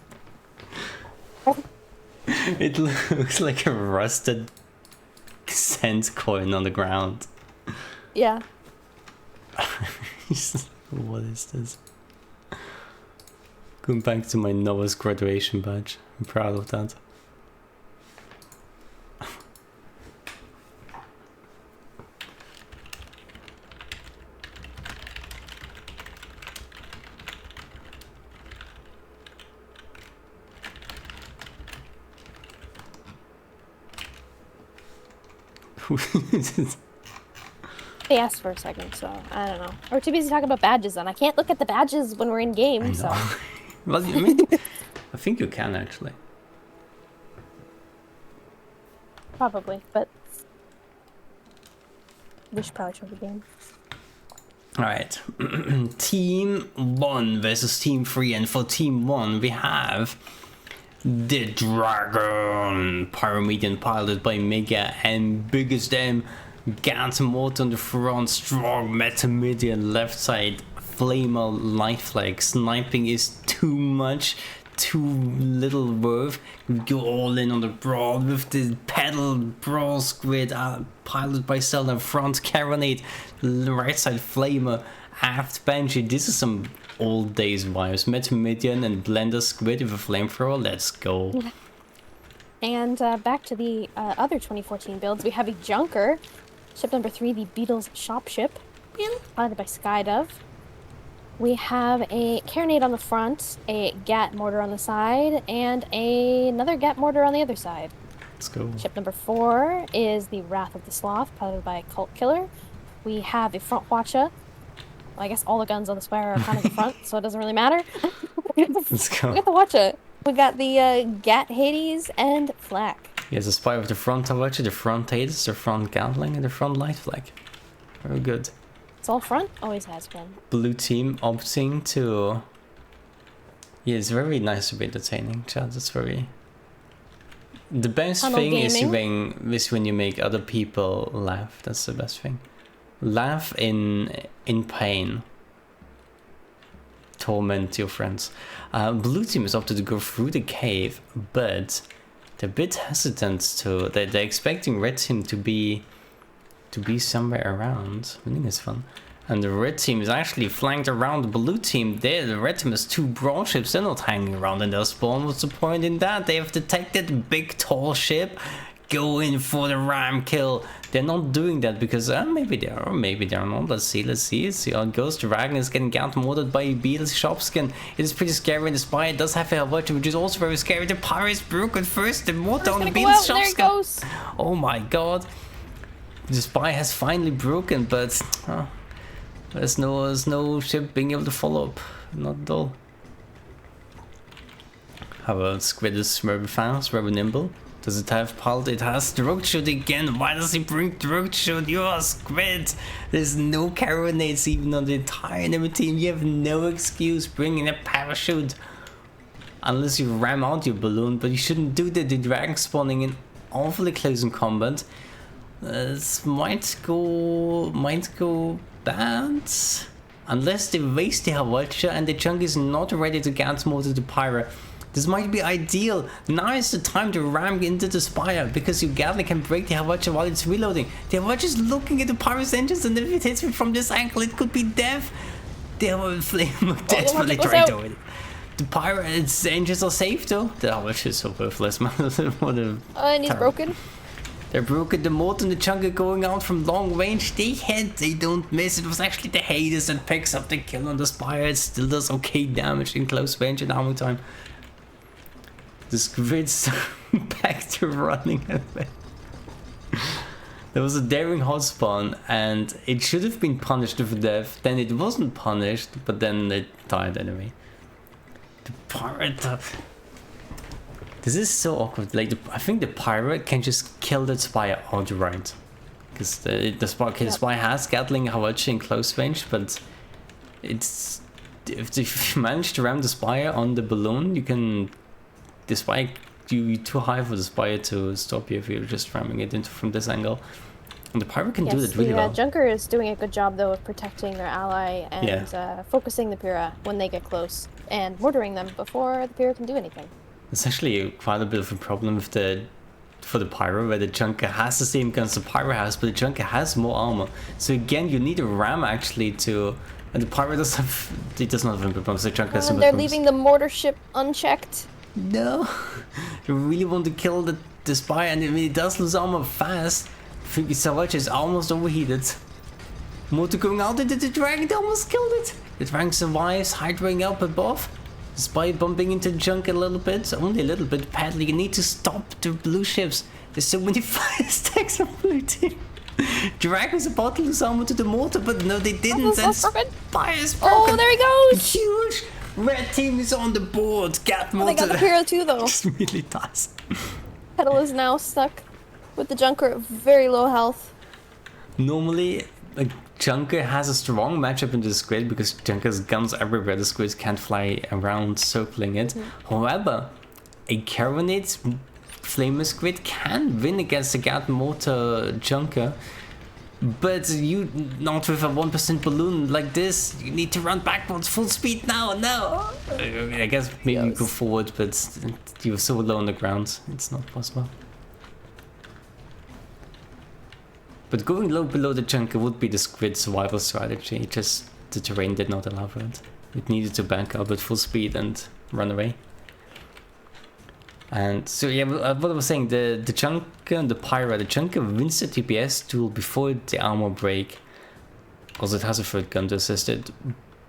It looks like a rusted cent coin on the ground. Yeah. What is this? Going back to my Noah's graduation badge. I'm proud of that. They asked for a second, so I don't know. We're too busy talking about badges, and I can't look at the badges when we're in game. So Well, I mean, I think you can actually. probably, but we should probably show the game. Alright. Team 1 versus Team 3, and for Team 1 we have the Dragon Pyromedian, piloted by Mega, and biggest M Gantamort on the front, strong Metamedian left side, Flamer light flag. Sniping is too much. too little worth. We go all in on the brawl with the pedal brawl squid, piloted by Zelda, front carronade, right side flamer, aft banshee. This is some old days vibes. Metamidian and blender squid with a flamethrower. Let's go. And back to the other 2014 builds, we have a Junker, ship number 3, the Beatles shop ship, piloted by Skydove. We have a carronade on the front, a Gat mortar on the side, and another Gat mortar on the other side. Let's go. Ship number 4 is the Wrath of the Sloth, piloted by Cult Killer. We have a front watcher. Well, I guess all the guns on the Spire are kind of the front, so it doesn't really matter. Let's go. We got the watcher. We got the Gat Hades and Flak. Yes, the spy with the front watcher, the front Hades, the front Gatling, and the front light flag. Very good. It's all front, always has been. Blue team opting to... Yeah, it's very nice to be entertaining, chat. It's very... The best Tunnel thing gaming. is when you make other people laugh. That's the best thing. Laugh in pain. Torment your friends. Blue team is opted to go through the cave, but they're a bit hesitant to... They're expecting red team to be somewhere around. Winning is fun. And the red team is actually flanked around the blue team. There, the red team has 2 brawl ships. They're not hanging around in their spawn. What's the point in that? They have detected big tall ship. Go in for the ram kill. They're not doing that because maybe they are, or maybe they are not. Let's see how it goes. Dragon is getting out mortared by Beetle's shopskin. It is pretty scary, and the spy it does have a watcher, which is also very scary. The pirate is broken first. The mortar on the Beetle's shopskin. Oh my god. The spy has finally broken, but there's no ship being able to follow up. Not at all. How about Squid is very fast, very nimble. Does it have Pult? It has Drug Shoot again. Why does he bring Drug Shoot? You are Squid. There's no carronades even on the entire enemy team. You have no excuse bringing a parachute. Unless you ram out your balloon, but you shouldn't do that. The dragon spawning in awfully close in combat. This might go bad. Unless they waste the Hawatcha and the chunk is not ready to get more to the Pyra. This might be ideal. Now is the time to ram into the Spire because your Gatling can break the Hawatcha while it's reloading. The Hawatcha is looking at the Pyra's engines, and if it hits me from this angle, it could be death. The Flame desperately trying to win. The Pyra's engines are safe though. The Hawatcha is so worthless, man. And he's broken. They're broken. The mortar and the chunk are going out from long range. They hit, they don't miss. It was actually the Hades that picks up the kill on the Spire. It still does okay damage in close range and ammo time. The Squid's back to running away. There was a daring hot spawn and it should have been punished with death. Then it wasn't punished, but then it died anyway. The pirate... This is so awkward. Like, I think the pirate can just kill that Spire outright. Because the Spire has Gatling Hawatcha in close range, but it's... If you manage to ram the Spire on the balloon, you can... The Spire, you're too high for the Spire to stop you if you're just ramming it into from this angle. And the pirate can do that really well. Junker is doing a good job though of protecting their ally and focusing the Pyrrha when they get close and mortaring them before the Pyrrha can do anything. It's actually quite a bit of a problem with for the Pyro, where the Junker has the same guns the Pyro has, but the Junker has more armor. So again, you need a ram actually to... And the Pyro does have... It does not have input bombs, the Junker has some they're leaving the mortar ship unchecked. No! You really want to kill the Spy, and I mean, it does lose armor fast. I think Hawatcha is almost overheated. Mortar going out into the Dragon, they almost killed it! The Dragon survives, hydrating up above. The Spy bumping into the Junk a little bit, only a little bit. Padly, you need to stop the blue ships. There's so many fire stacks on blue team. Dragon's about to lose armor to the mortar, but no, they didn't. And Spire's broken. Oh, there he goes! Huge! Red team is on the board. Gat mortar. They got the Pyrrha too, though. Just really does. Petal is now stuck with the Junker at very low health. Normally, a Junker has a strong matchup in the Squid because Junker's guns everywhere. The Squid can't fly around circling it. However, a Carronade Flamer Squid can win against a Gat Mortar Junker. But you not with a 1% balloon like this. You need to run backwards full speed now. No. I guess maybe you go forward, but you're so low on the ground. It's not possible. But going low below the chunker would be the squid survival strategy. Just the terrain did not allow for it. It needed to back up at full speed and run away. And so yeah, what I was saying, the chunker and the pyra, the chunker wins the TPS duel before the armor break, because it has a third gun to assist it.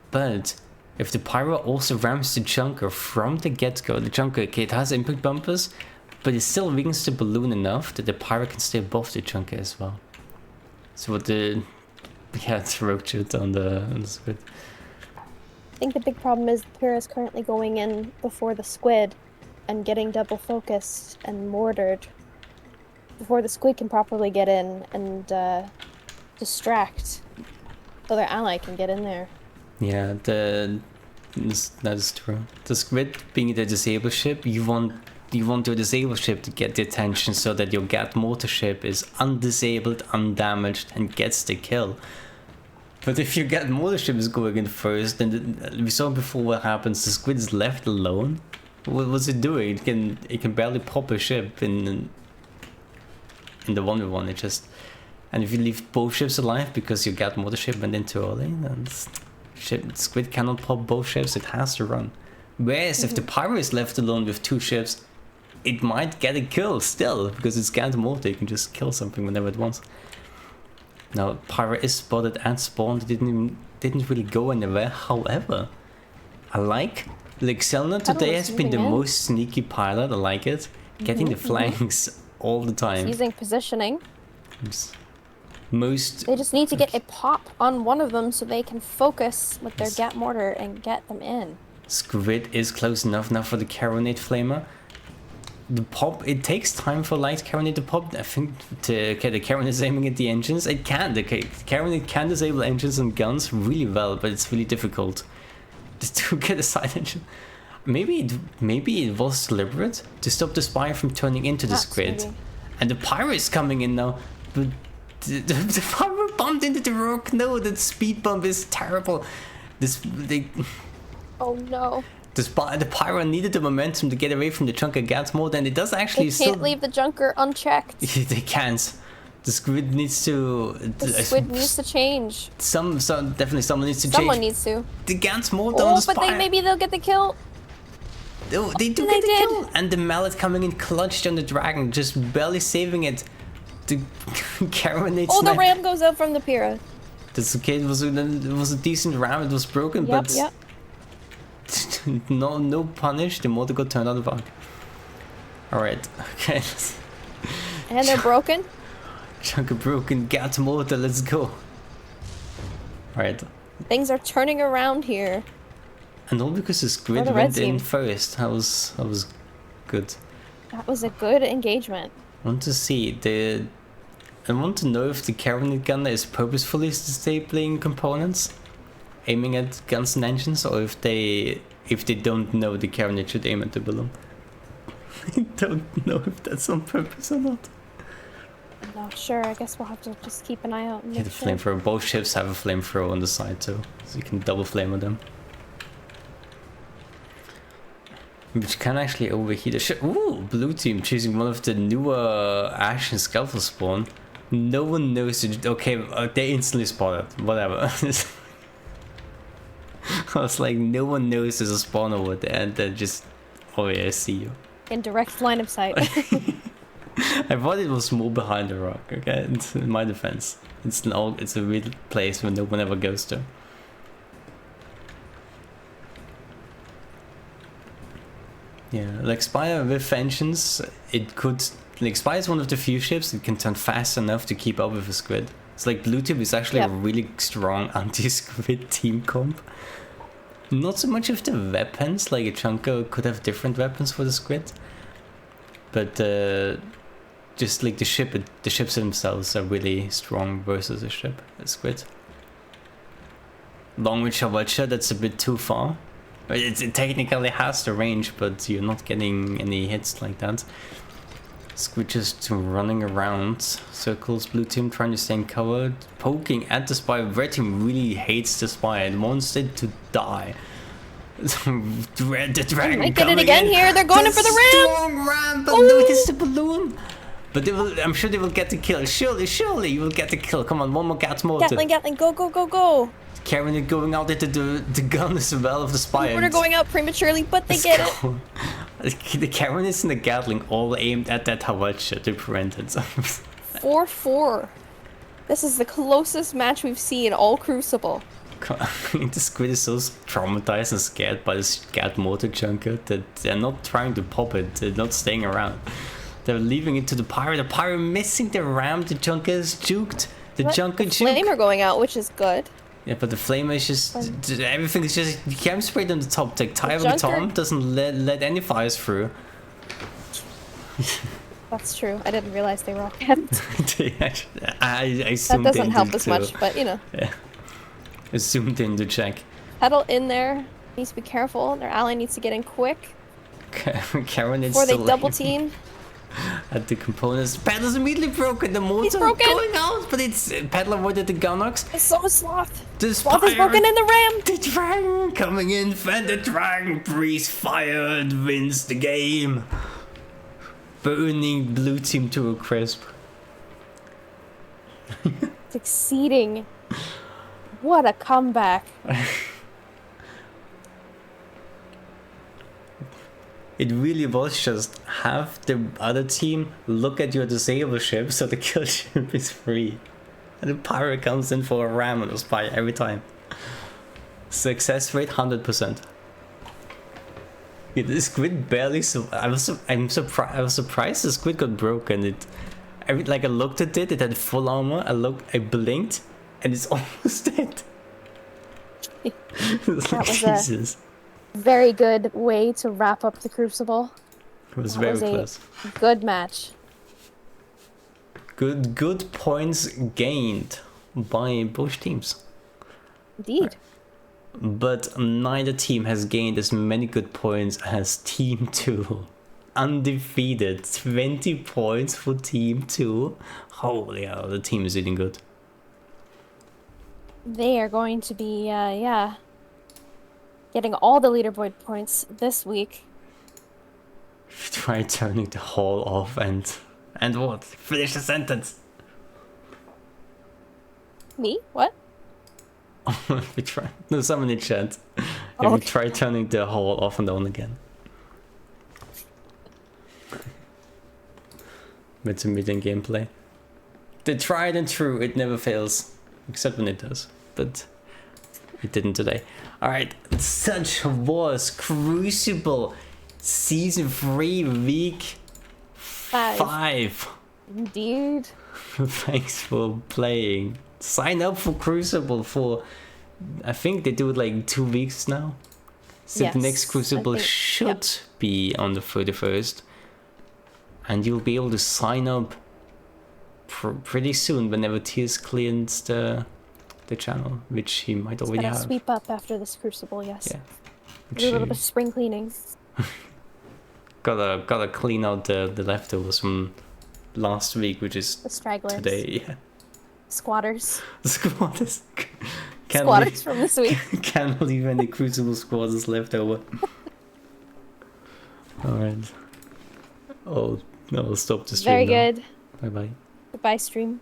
But if the pyra also rams the chunker from the get-go, the chunker, okay, it has impact bumpers, but it still wings the balloon enough that the pyra can stay above the chunker as well. So what the rogue shit on the squid. I think the big problem is the pyra is currently going in before the squid and getting double focused and mortared before the squid can properly get in and distract so their ally can get in there. Yeah, that is true. The squid being the disable ship, you want your disable ship to get the attention so that your Gat mortar ship is undisabled, undamaged, and gets the kill. But if your Gat mortar ship is going in first, then we saw before what happens. The squid is left alone. What's it doing? It can barely pop a ship in the 1v1. It just, and if you leave both ships alive because your Gat mortar ship went in too early, then squid cannot pop both ships. It has to run. Whereas if the pyro is left alone with 2 ships, it might get a kill still because it's Gat mortar. You can just kill something whenever it wants. Now pyro is spotted and spawned. It didn't really go anywhere. However, I like Selena today has been the most sneaky pilot. I like it. Getting the flanks all the time. Using positioning. Most. They just need to get a pop on one of them so they can focus with their Gat mortar and get them in. Squid is close enough now for the Caronate Flamer. The pop, it takes time for light Caronate to pop. I think the Caronate is aiming at the engines. It can. The Caronate can disable engines and guns really well, but it's really difficult to get a side engine. Maybe it was deliberate to stop the spire from turning into the squid. Maybe. And the pyro is coming in now, but the pyro bumped into the rock. No, that speed bump is terrible. Oh no. The pyro needed the momentum to get away from the chunker Gats more than it does actually. They can't leave the junker unchecked. They can't. The squid needs to. The squid needs to change. Definitely someone needs to change. Someone needs to. The Gats more down the spire. But maybe they'll get the kill. They do get the kill. And the mallet coming in clutched on the dragon, just barely saving it. The Caronate. Oh, the ram goes out from the pyra. This kid was a decent ram. It was broken, but. Yep. no punish. The motor got turned on the back. Alright, okay. And they're broken? Chunker broken, Gat motor, let's go. Alright. Things are turning around here. And all because the squid went in first. That was good. That was a good engagement. I want to see I want to know if the Caronate gunner is purposefully disabling components, aiming at guns and engines, or if they don't know the Caronate should aim at the balloon. I don't know if that's on purpose or not. I'm not sure. I guess we'll have to just keep an eye out. Yeah, the flamethrower. Both ships have a flamethrower on the side too, so you can double flame with them. Which can actually overheat a ship. Ooh, blue team choosing one of the newer Ash and Scalpel spawn. No one knows. Okay, they instantly spotted. Whatever. I was like, no one knows there's a spawn over there, and then just, oh yeah, I see you. In direct line of sight. I thought it was more behind the rock, okay? In my defense. It's a weird place where no one ever goes to. Yeah, like Spire with engines, it could... Like Spire is one of the few ships that can turn fast enough to keep up with a squid. It's like Blue Tube is actually a really strong anti-squid team comp. Not so much of the weapons, like a Chunker could have different weapons for the squid. But just like the ships themselves are really strong versus a ship, a squid. Long Range Hawatcha, that's a bit too far. It technically has the range, but you're not getting any hits like that. Squid just running around circles. Blue team trying to stay in cover, poking at the spy. Red team really hates the spy and wants it to die. The dragon might get it coming again in. here. They're going in for the ram. Strong ram, but no, it is the balloon. But they will, I'm sure they will get the kill. Surely you will get the kill. Come on, one more cat motor. Gatling, go, go, go, go. Karen is going out into the gun as well of the spy. They're going out prematurely, but they get it. The Karen is and the Gatling all aimed at that Hawacha to prevent it. 4-4. This is the closest match we've seen all Crucible. The Squid is so traumatized and scared by this cat motor junker that they're not trying to pop it. They're not staying around. They're leaving it to the pirate. The pirate missing the ram. The junker is juked. The junker juked. Flamer going out, which is good. Yeah, but the flame is just everything is just you can't spray on the top. Like tie over the top doesn't let any fires through. That's true. I didn't realize they were all kept. I assumed that doesn't help as much, but you know. Yeah. Assumed in to check. Petal in there. Needs to be careful. Their ally needs to get in quick. Karen is before they double team. At the components. Petal's immediately broken. The motor going out, but it's Petal avoided the Gunnox. It's so Sloth. The Sloth is broken in the ram. The dragon coming in, and the dragon breathes fire and wins the game. Burning blue team to a crisp. Succeeding. What a comeback. It really was just have the other team look at your disable ship so the kill ship is free. And the pirate comes in for a ram on the spy every time. Success rate 100%. Yeah, the squid barely I was surprised the squid got broken. I looked at it, it had full armor, I blinked, and it's almost dead. That was Jesus. A very good way to wrap up the Crucible. It was very close. Good match. Good points gained by both teams. Indeed. But neither team has gained as many good points as Team 2. Undefeated. 20 points for Team 2. Holy hell, the team is eating good. They are going to be, getting all the leaderboard points this week. Try turning the hall off and what? Finish the sentence. Me? What? We try. No, someone in chat. Oh, we try turning the hall off and on again. It's a meeting gameplay. The tried and true, it never fails. Except when it does. But it didn't today. Alright, such was Crucible Season 3 Week 5. Indeed. Thanks for playing. Sign up for Crucible for, I think they do it like 2 weeks now. So yes, the next Crucible should be on the 31st. And you'll be able to sign up pretty soon whenever Tears cleans the channel, which he might already have. Sweep up after this Crucible, yes. Yeah. Do a little bit of spring cleaning. gotta clean out the leftovers from last week, which is the stragglers. Today. Yeah. Squatters. Squatters. Squatters from this week. Can't leave any Crucible squatters left over. Alright. Oh no, I'll stop the stream. Very now. good. Bye bye. Goodbye, stream.